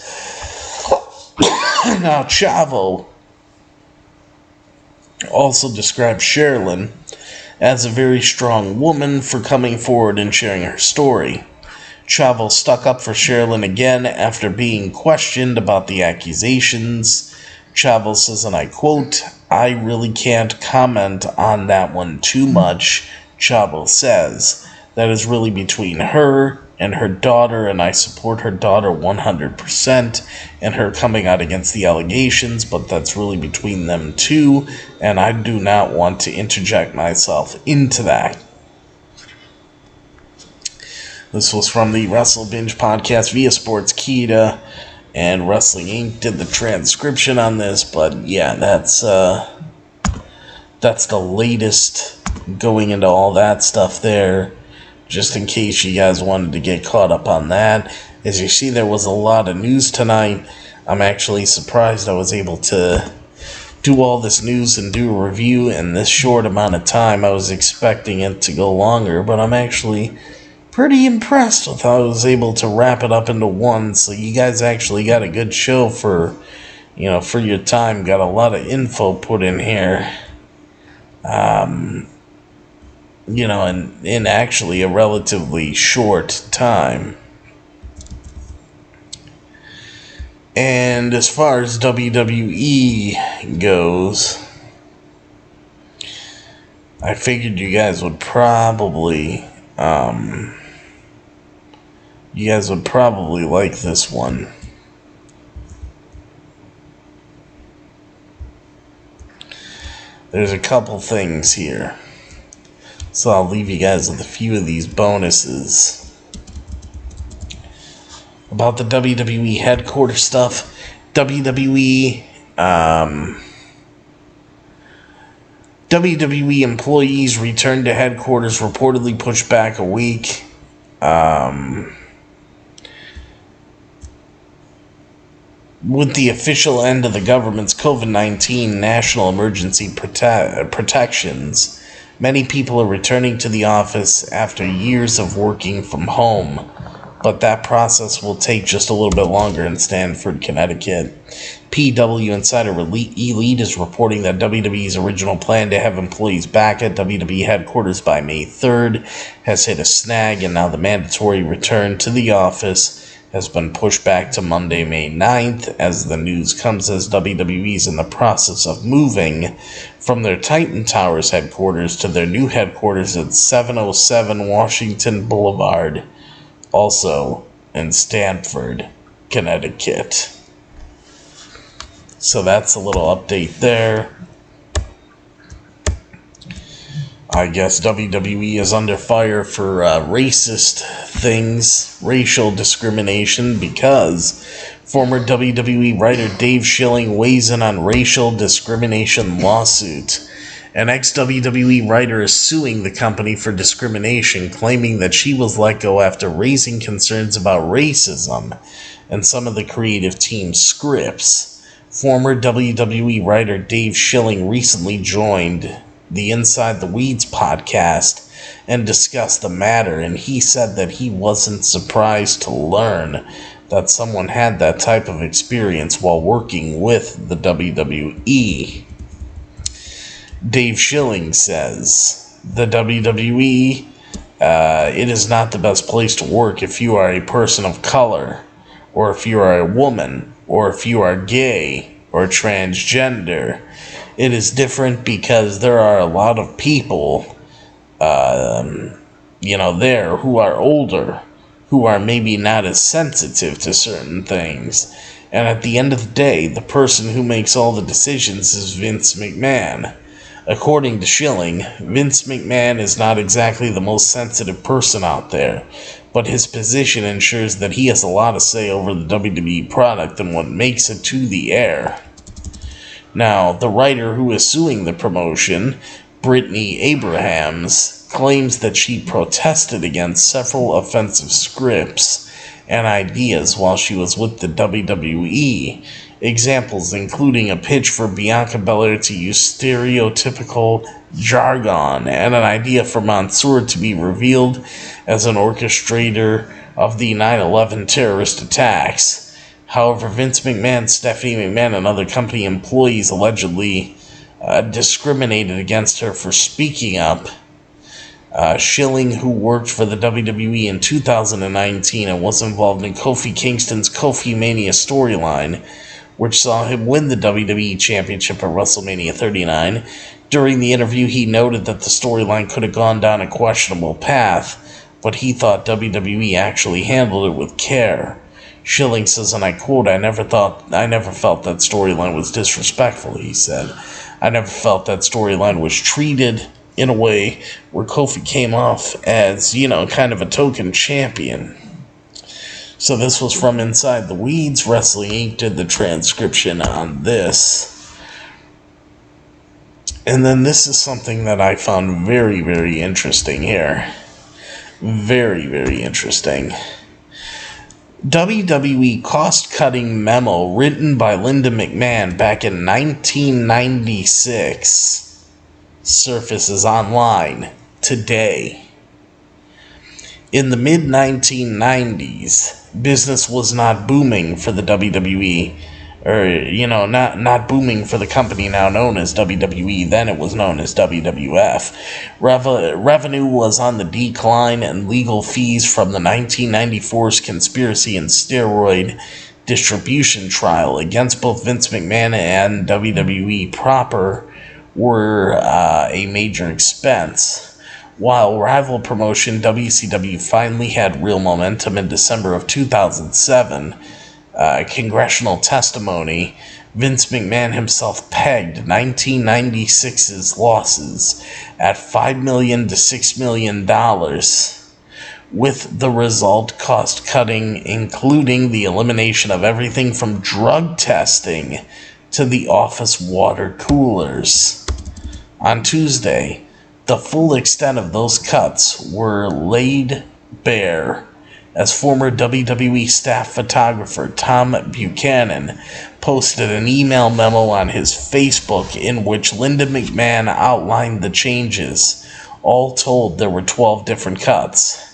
Now, Chavo also described Sherilyn as a very strong woman for coming forward and sharing her story. Chavo stuck up for Sherilyn again after being questioned about the accusations. Chavo says, and I quote, "I really can't comment on that one too much," Chavo says. "That is really between her and her daughter, and I support her daughter 100% and her coming out against the allegations, but that's really between them two, and I do not want to interject myself into that." This was from the Wrestle Binge podcast via Sportskeeda, and Wrestling Inc. did the transcription on this, but yeah, that's the latest going into all that stuff there, just in case you guys wanted to get caught up on that. As you see, there was a lot of news tonight. I'm actually surprised I was able to do all this news and do a review in this short amount of time. I was expecting it to go longer, but I'm actually pretty impressed with how I was able to wrap it up into one. So you guys actually got a good show for your time. Got a lot of info put in here. In actually a relatively short time. And as far as WWE goes, I figured you guys would probably You guys would probably like this one. There's a couple things here, so I'll leave you guys with a few of these bonuses. About the WWE headquarters stuff, WWE employees returned to headquarters reportedly pushed back a week. With the official end of the government's COVID-19 national emergency protections, many people are returning to the office after years of working from home, but that process will take just a little bit longer in Stamford, Connecticut. PW Insider Elite is reporting that WWE's original plan to have employees back at WWE headquarters by May 3rd has hit a snag, and now the mandatory return to the office has been pushed back to Monday, May 9th, as the news comes as WWE is in the process of moving from their Titan Towers headquarters to their new headquarters at 707 Washington Boulevard, also in Stamford, Connecticut. So that's a little update there. I guess WWE is under fire for racist things, racial discrimination, because former WWE writer Dave Schilling weighs in on racial discrimination lawsuit. An ex-WWE writer is suing the company for discrimination, claiming that she was let go after raising concerns about racism in some of the creative team's scripts. Former WWE writer Dave Schilling recently joined the Inside the Weeds podcast and discussed the matter, and he said that he wasn't surprised to learn that someone had that type of experience while working with the WWE. Dave Schilling says, the WWE, it is not the best place to work if you are a person of color, or if you are a woman, or if you are gay, or transgender. It is different because there are a lot of people, there who are older, who are maybe not as sensitive to certain things. And at the end of the day, the person who makes all the decisions is Vince McMahon. According to Schilling, Vince McMahon is not exactly the most sensitive person out there, but his position ensures that he has a lot of say over the WWE product and what makes it to the air. Now, the writer who is suing the promotion, Brittany Abrahams, claims that she protested against several offensive scripts and ideas while she was with the WWE. Examples including a pitch for Bianca Belair to use stereotypical jargon and an idea for Mansoor to be revealed as an orchestrator of the 9/11 terrorist attacks. However, Vince McMahon, Stephanie McMahon, and other company employees allegedly discriminated against her for speaking up. Schilling, who worked for the WWE in 2019 and was involved in Kofi Kingston's Kofi Mania storyline, which saw him win the WWE Championship at WrestleMania 39. During the interview, he noted that the storyline could have gone down a questionable path, but he thought WWE actually handled it with care. Schilling says, and I quote, I never felt that storyline was disrespectful, he said. I never felt that storyline was treated in a way where Kofi came off as, kind of a token champion. So this was from Inside the Weeds. Wrestling Inc. did the transcription on this. And then this is something that I found very, very interesting here. Very, very interesting. WWE cost-cutting memo written by Linda McMahon back in 1996 surfaces online today. In the mid-1990s, business was not booming for the WWE, or, not booming for the company now known as WWE. Then it was known as WWF. Revenue was on the decline, and legal fees from the 1994's conspiracy and steroid distribution trial against both Vince McMahon and WWE proper were a major expense. While rival promotion WCW finally had real momentum in December of 2007, congressional testimony, Vince McMahon himself pegged 1996's losses at $5 million to $6 million, with the result cost-cutting, including the elimination of everything from drug testing to the office water coolers. On Tuesday, the full extent of those cuts were laid bare as former WWE staff photographer Tom Buchanan posted an email memo on his Facebook in which Linda McMahon outlined the changes. All told, there were 12 different cuts.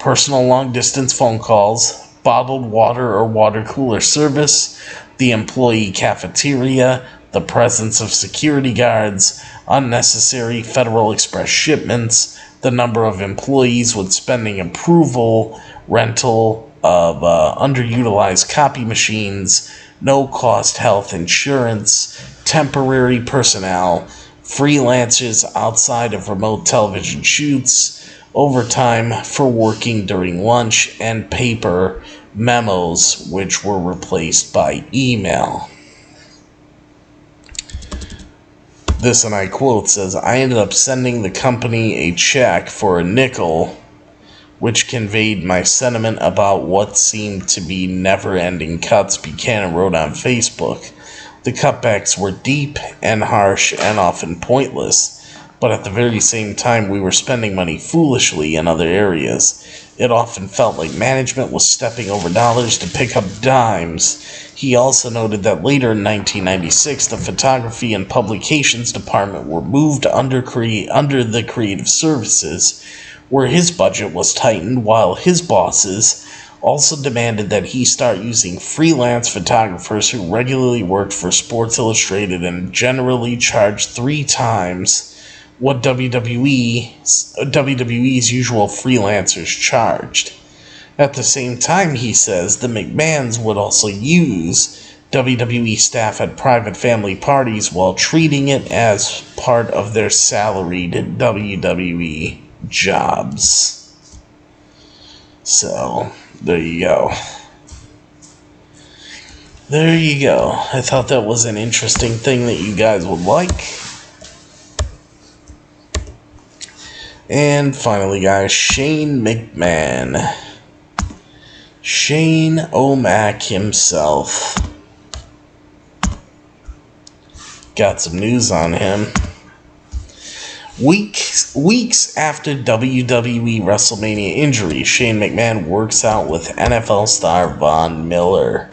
Personal long-distance phone calls, bottled water or water cooler service, the employee cafeteria, the presence of security guards, unnecessary Federal Express shipments, the number of employees with spending approval, rental of underutilized copy machines, no-cost health insurance, temporary personnel, freelancers outside of remote television shoots, overtime for working during lunch, and paper memos, which were replaced by email. This, and I quote, says, "I ended up sending the company a check for a nickel, which conveyed my sentiment about what seemed to be never-ending cuts," Buchanan wrote on Facebook. The cutbacks were deep and harsh and often pointless, but at the very same time we were spending money foolishly in other areas. It often felt like management was stepping over dollars to pick up dimes. He also noted that later in 1996, the photography and publications department were moved under the creative services, where his budget was tightened, while his bosses also demanded that he start using freelance photographers who regularly worked for Sports Illustrated and generally charged 3 times what WWE's usual freelancers charged. At the same time, he says, the McMahons would also use WWE staff at private family parties while treating it as part of their salaried WWE jobs. So, there you go. There you go. I thought that was an interesting thing that you guys would like. And finally, guys, Shane McMahon. Shane O'Mac himself. Got some news on him. Weeks after WWE WrestleMania injury, Shane McMahon works out with NFL star Von Miller.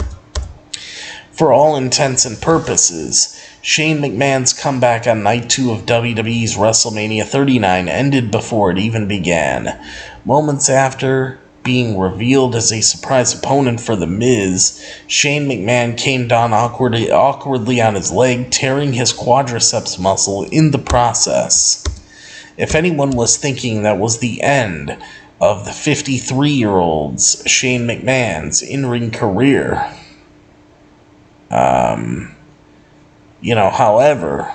For all intents and purposes, Shane McMahon's comeback on Night 2 of WWE's WrestleMania 39 ended before it even began. Moments after being revealed as a surprise opponent for The Miz, Shane McMahon came down awkwardly on his leg, tearing his quadriceps muscle in the process. If anyone was thinking that was the end of the 53-year-old's Shane McMahon's in-ring career, however,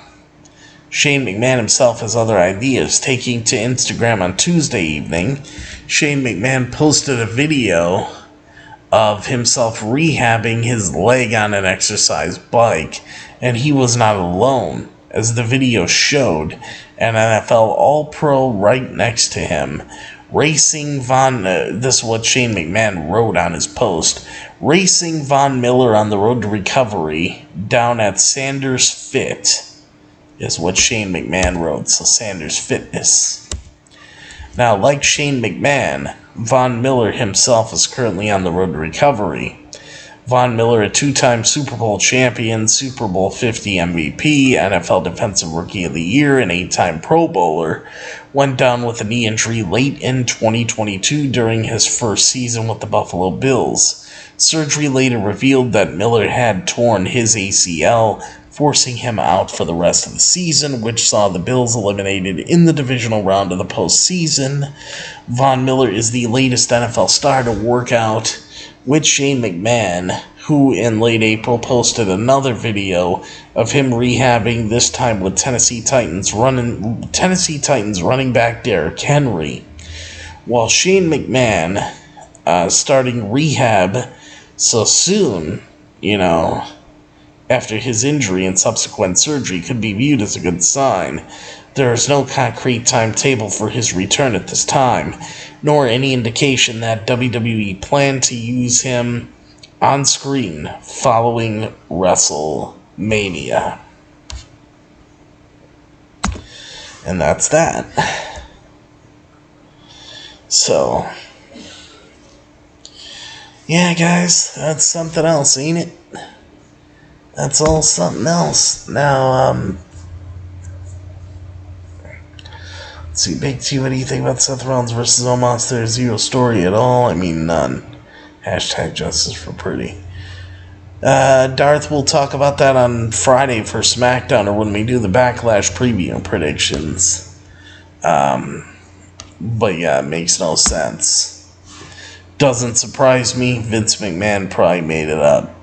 Shane McMahon himself has other ideas. Taking to Instagram on Tuesday evening, Shane McMahon posted a video of himself rehabbing his leg on an exercise bike, and he was not alone, as the video showed an NFL All-Pro right next to him. This is what Shane McMahon wrote on his post. Racing Von Miller on the road to recovery down at Sanders Fit is what Shane McMahon wrote. So Sanders Fitness. Now, like Shane McMahon, Von Miller himself is currently on the road to recovery. Von Miller, a 2-time Super Bowl champion, Super Bowl 50 MVP, NFL Defensive Rookie of the Year, and 8-time Pro Bowler, went down with a knee injury late in 2022 during his first season with the Buffalo Bills. Surgery later revealed that Miller had torn his ACL, forcing him out for the rest of the season, which saw the Bills eliminated in the divisional round of the postseason. Von Miller is the latest NFL star to work out with Shane McMahon, who in late April posted another video of him rehabbing, this time with Tennessee Titans running back Derrick Henry, while Shane McMahon starting rehab so soon, after his injury and subsequent surgery, could be viewed as a good sign. There is no concrete timetable for his return at this time, nor any indication that WWE planned to use him on screen following WrestleMania. And that's that. So, yeah, guys, that's something else, ain't it? That's all something else. Now, let's see, Big T, what do you think about Seth Rollins versus Omos? There's zero story at all. I mean, none. Hashtag justice for pretty. Darth will talk about that on Friday for SmackDown, or when we do the Backlash preview predictions. But yeah, it makes no sense. Doesn't surprise me. Vince McMahon probably made it up.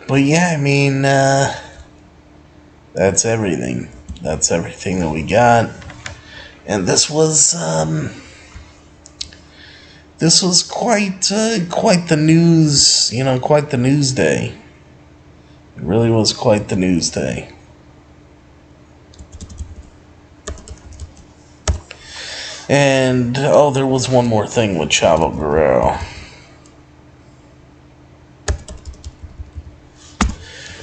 But yeah, I mean, that's everything. That's everything that we got. And this was quite the news, quite the news day. It really was quite the news day. And, there was one more thing with Chavo Guerrero.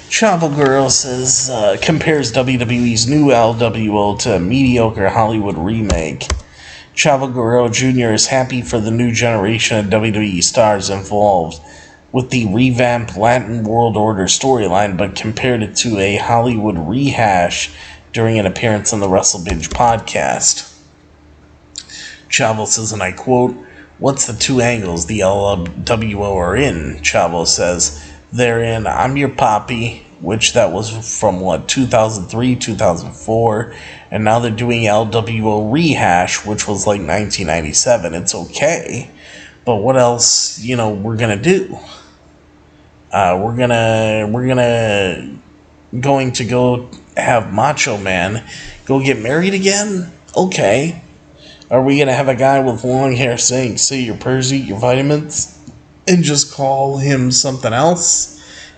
Chavo Guerrero says, compares WWE's new LWO to a mediocre Hollywood remake. Chavo Guerrero Jr. is happy for the new generation of WWE stars involved with the revamped Latin World Order storyline, but compared it to a Hollywood rehash during an appearance on the WrestleBinge podcast. Chavo says, and I quote, "What's the two angles the LWO are in?" Chavo says, "They're in I'm Your Papi," which that was from 2003, 2004, and now they're doing LWO Rehash, which was like 1997. It's okay, but what else, we're gonna do? We're going to go have Macho Man go get married again? Okay. Are we gonna have a guy with long hair saying, "Say your prayers, eat your vitamins," and just call him something else?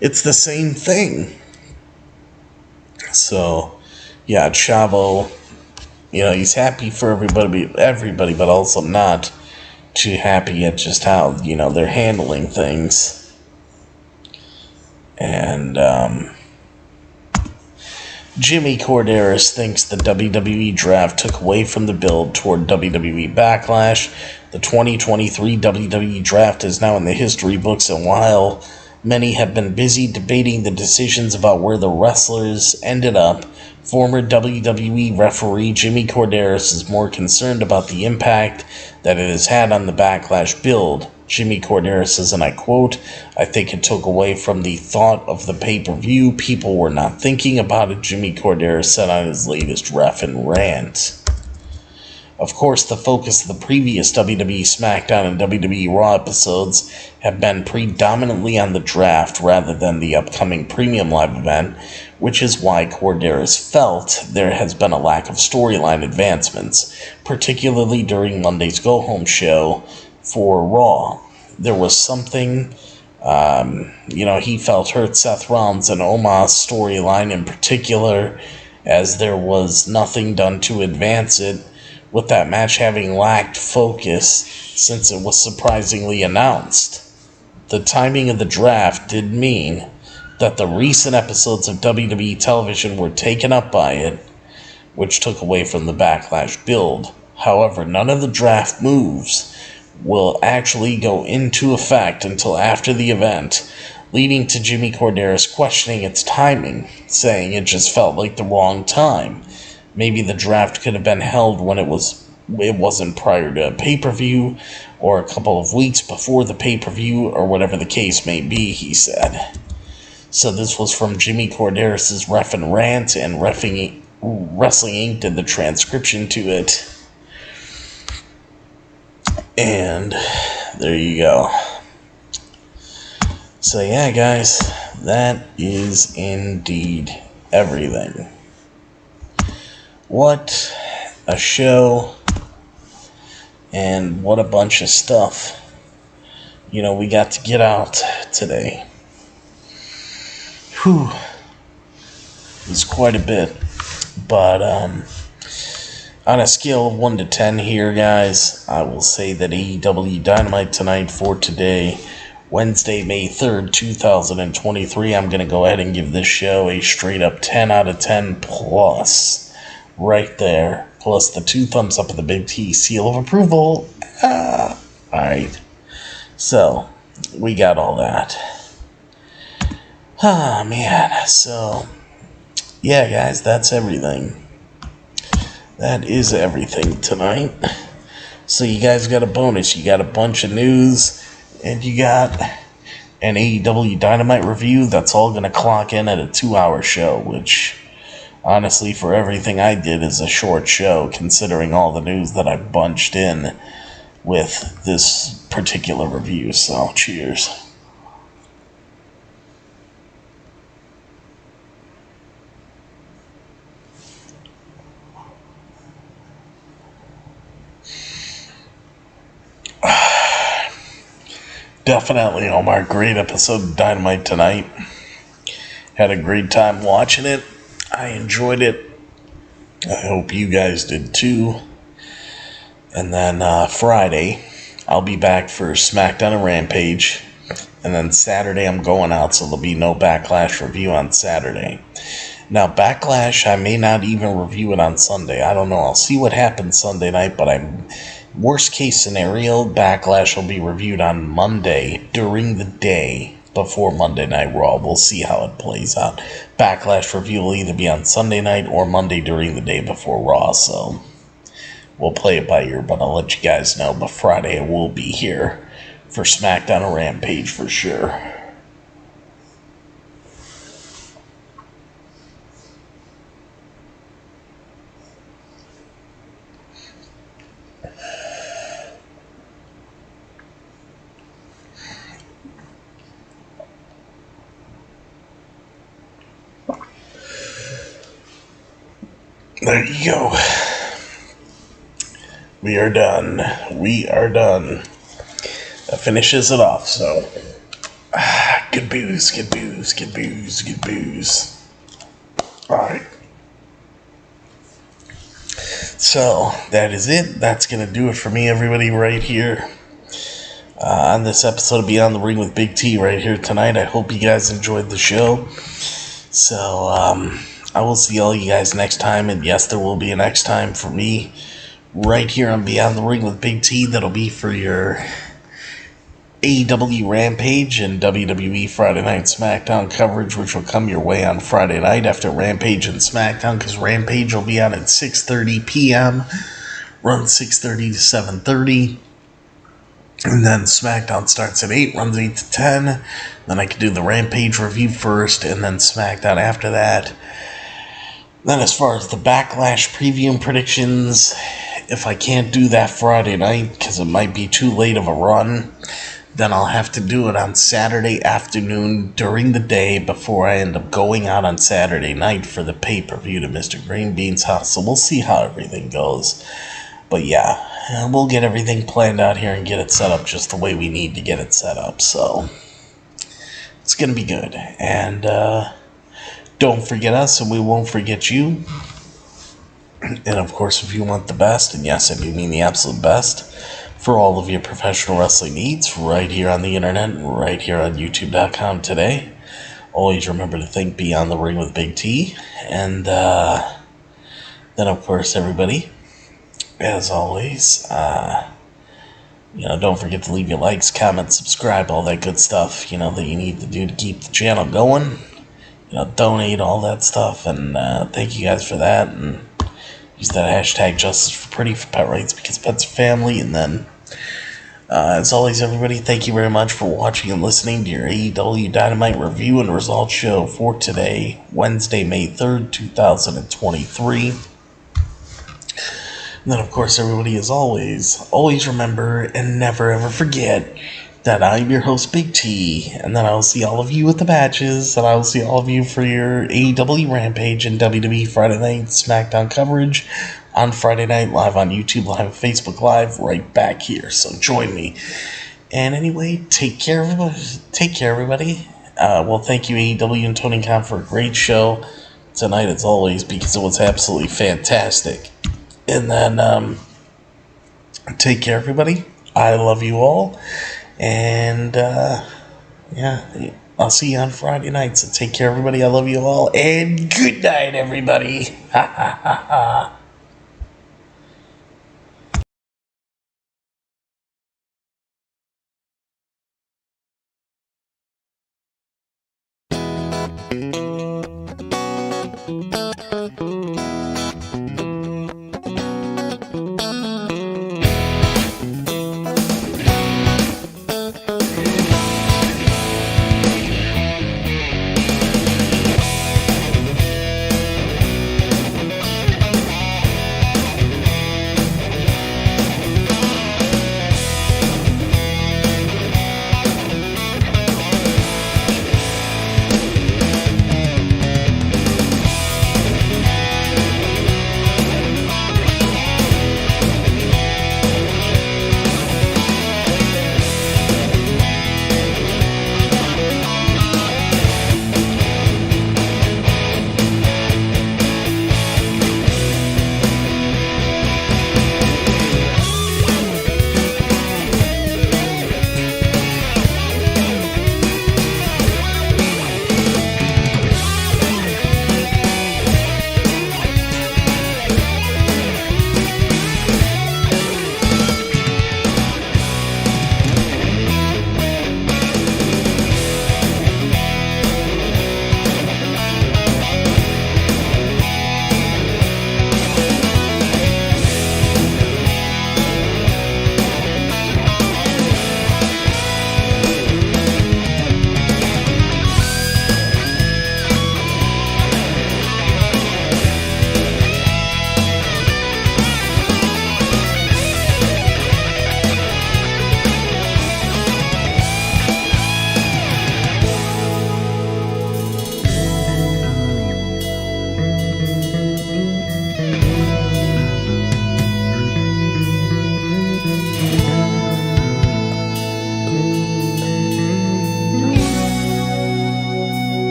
It's the same thing. So, yeah, Chavo, he's happy for everybody, but also not too happy at just how, they're handling things. And, Jimmy Corderas thinks the WWE draft took away from the build toward WWE Backlash. The 2023 WWE draft is now in the history books, and while many have been busy debating the decisions about where the wrestlers ended up, former WWE referee Jimmy Corderas is more concerned about the impact that it has had on the Backlash build. Jimmy Corderas says, and I quote, "I think it took away from the thought of the pay-per-view. People were not thinking about it," Jimmy Corderas said on his latest Reffin' Rant. Of course, the focus of the previous WWE SmackDown and WWE Raw episodes have been predominantly on the draft rather than the upcoming premium live event, which is why Corderas felt there has been a lack of storyline advancements, particularly during Monday's go-home show for Raw. There was something, he felt hurt Seth Rollins and Omos storyline in particular, as there was nothing done to advance it, with that match having lacked focus since it was surprisingly announced. The timing of the draft did mean that the recent episodes of WWE television were taken up by it, which took away from the Backlash build. However, none of the draft moves will actually go into effect until after the event, leading to Jimmy Corderas questioning its timing, saying it just felt like the wrong time. Maybe the draft could have been held when it wasn't prior to a pay-per-view, or a couple of weeks before the pay-per-view, or whatever the case may be, he said. So this was from Jimmy Corderas' Reffin' Rant, and Wrestling Inc. did the transcription to it. And there you go. So yeah, guys, that is indeed everything. What a show, and what a bunch of stuff, we got to get out today. Whew. It was quite a bit. But on a scale of 1 to 10 here, guys, I will say that AEW Dynamite tonight for today, Wednesday, May 3rd, 2023, I'm going to go ahead and give this show a straight up 10 out of 10 plus. Right there. Plus the 2 thumbs up and the big T seal of approval. Alright. So, we got all that. Man. So, yeah, guys, that's everything. That is everything tonight. So you guys got a bonus. You got a bunch of news, and you got an AEW Dynamite review that's all going to clock in at a 2-hour show, which, honestly, for everything I did, is a short show, considering all the news that I bunched in with this particular review. So, cheers. Definitely, Omar. Great episode of Dynamite tonight. Had a great time watching it. I enjoyed it. I hope you guys did too. And then Friday, I'll be back for SmackDown and Rampage. And then Saturday, I'm going out, so there'll be no Backlash review on Saturday. Now, Backlash, I may not even review it on Sunday. I don't know. I'll see what happens Sunday night, but worst case scenario, Backlash will be reviewed on Monday during the day before Monday Night Raw. We'll see how it plays out. Backlash review will either be on Sunday night or Monday during the day before Raw, so we'll play it by ear, but I'll let you guys know. But Friday I will be here for SmackDown and Rampage for sure. There you go. We are done. We are done. That finishes it off, so. Good booze, good booze, good booze, good booze. Alright. So, that is it. That's going to do it for me, everybody, right here. On this episode of Beyond the Ring with Big T right here tonight. I hope you guys enjoyed the show. So, I will see all you guys next time, and yes, there will be a next time for me right here on Beyond the Ring with Big T. That'll be for your AEW Rampage and WWE Friday Night SmackDown coverage, which will come your way on Friday night after Rampage and SmackDown, because Rampage will be on at 6:30 p.m., runs 6:30 to 7:30, and then SmackDown starts at 8, runs 8 to 10. Then I can do the Rampage review first, and then SmackDown after that. Then as far as the Backlash preview and predictions, if I can't do that Friday night, because it might be too late of a run, then I'll have to do it on Saturday afternoon during the day before I end up going out on Saturday night for the pay-per-view to Mr. Green Bean's house. So we'll see how everything goes. But yeah, we'll get everything planned out here and get it set up just the way we need to get it set up. So it's going to be good. And don't forget us, and we won't forget you. And of course, if you want the best, and yes, I do mean the absolute best, for all of your professional wrestling needs, right here on the internet, and right here on YouTube.com today, always remember to think Beyond the Ring with Big T. And then, of course, everybody, as always, don't forget to leave your likes, comments, subscribe, all that good stuff, that you need to do to keep the channel going. Donate, all that stuff, and thank you guys for that, and use that hashtag Justice for Pretty for pet rights, because pets are family. And then, as always, everybody, thank you very much for watching and listening to your AEW Dynamite review and results show for today, Wednesday, May 3rd, 2023. And then, of course, everybody, as always remember and never ever forget, that I'm your host, Big T, and that I'll see all of you at the matches, and I'll see all of you for your AEW Rampage and WWE Friday Night SmackDown coverage on Friday night, live on YouTube, live on Facebook Live, right back here. So join me. And anyway, take care, everybody. Take care, everybody. Well, thank you, AEW and Tony Khan, for a great show tonight, as always, because it was absolutely fantastic. And then, take care, everybody. I love you all. And, yeah, I'll see you on Friday night. So take care, everybody. I love you all. And good night, everybody. Ha, ha, ha, ha.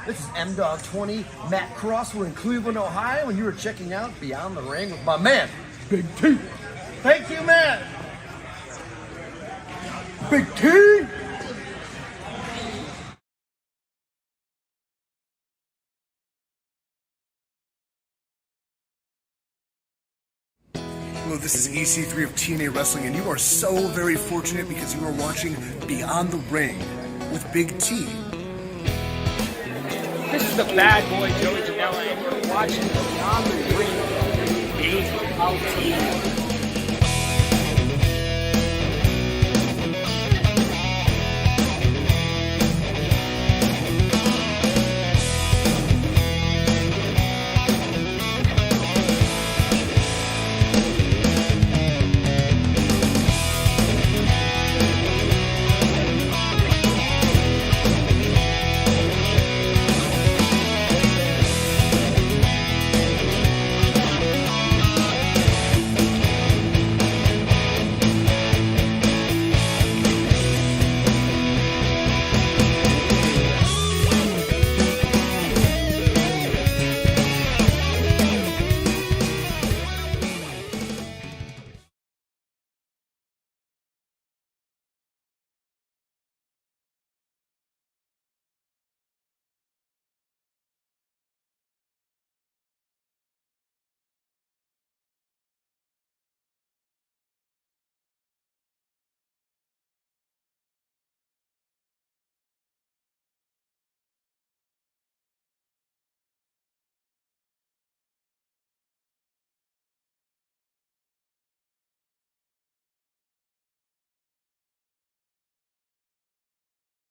This is M-Dog 20, Matt Cross. We're in Cleveland, Ohio, and you were checking out Beyond the Ring with my man, Big T. Thank you, man. Big T. Hello, this is EC3 of TNA Wrestling, and you are so very fortunate because you are watching Beyond the Ring with Big T. This is the bad boy, Joey Janela, and you're watching Beyond the Ring, Big T.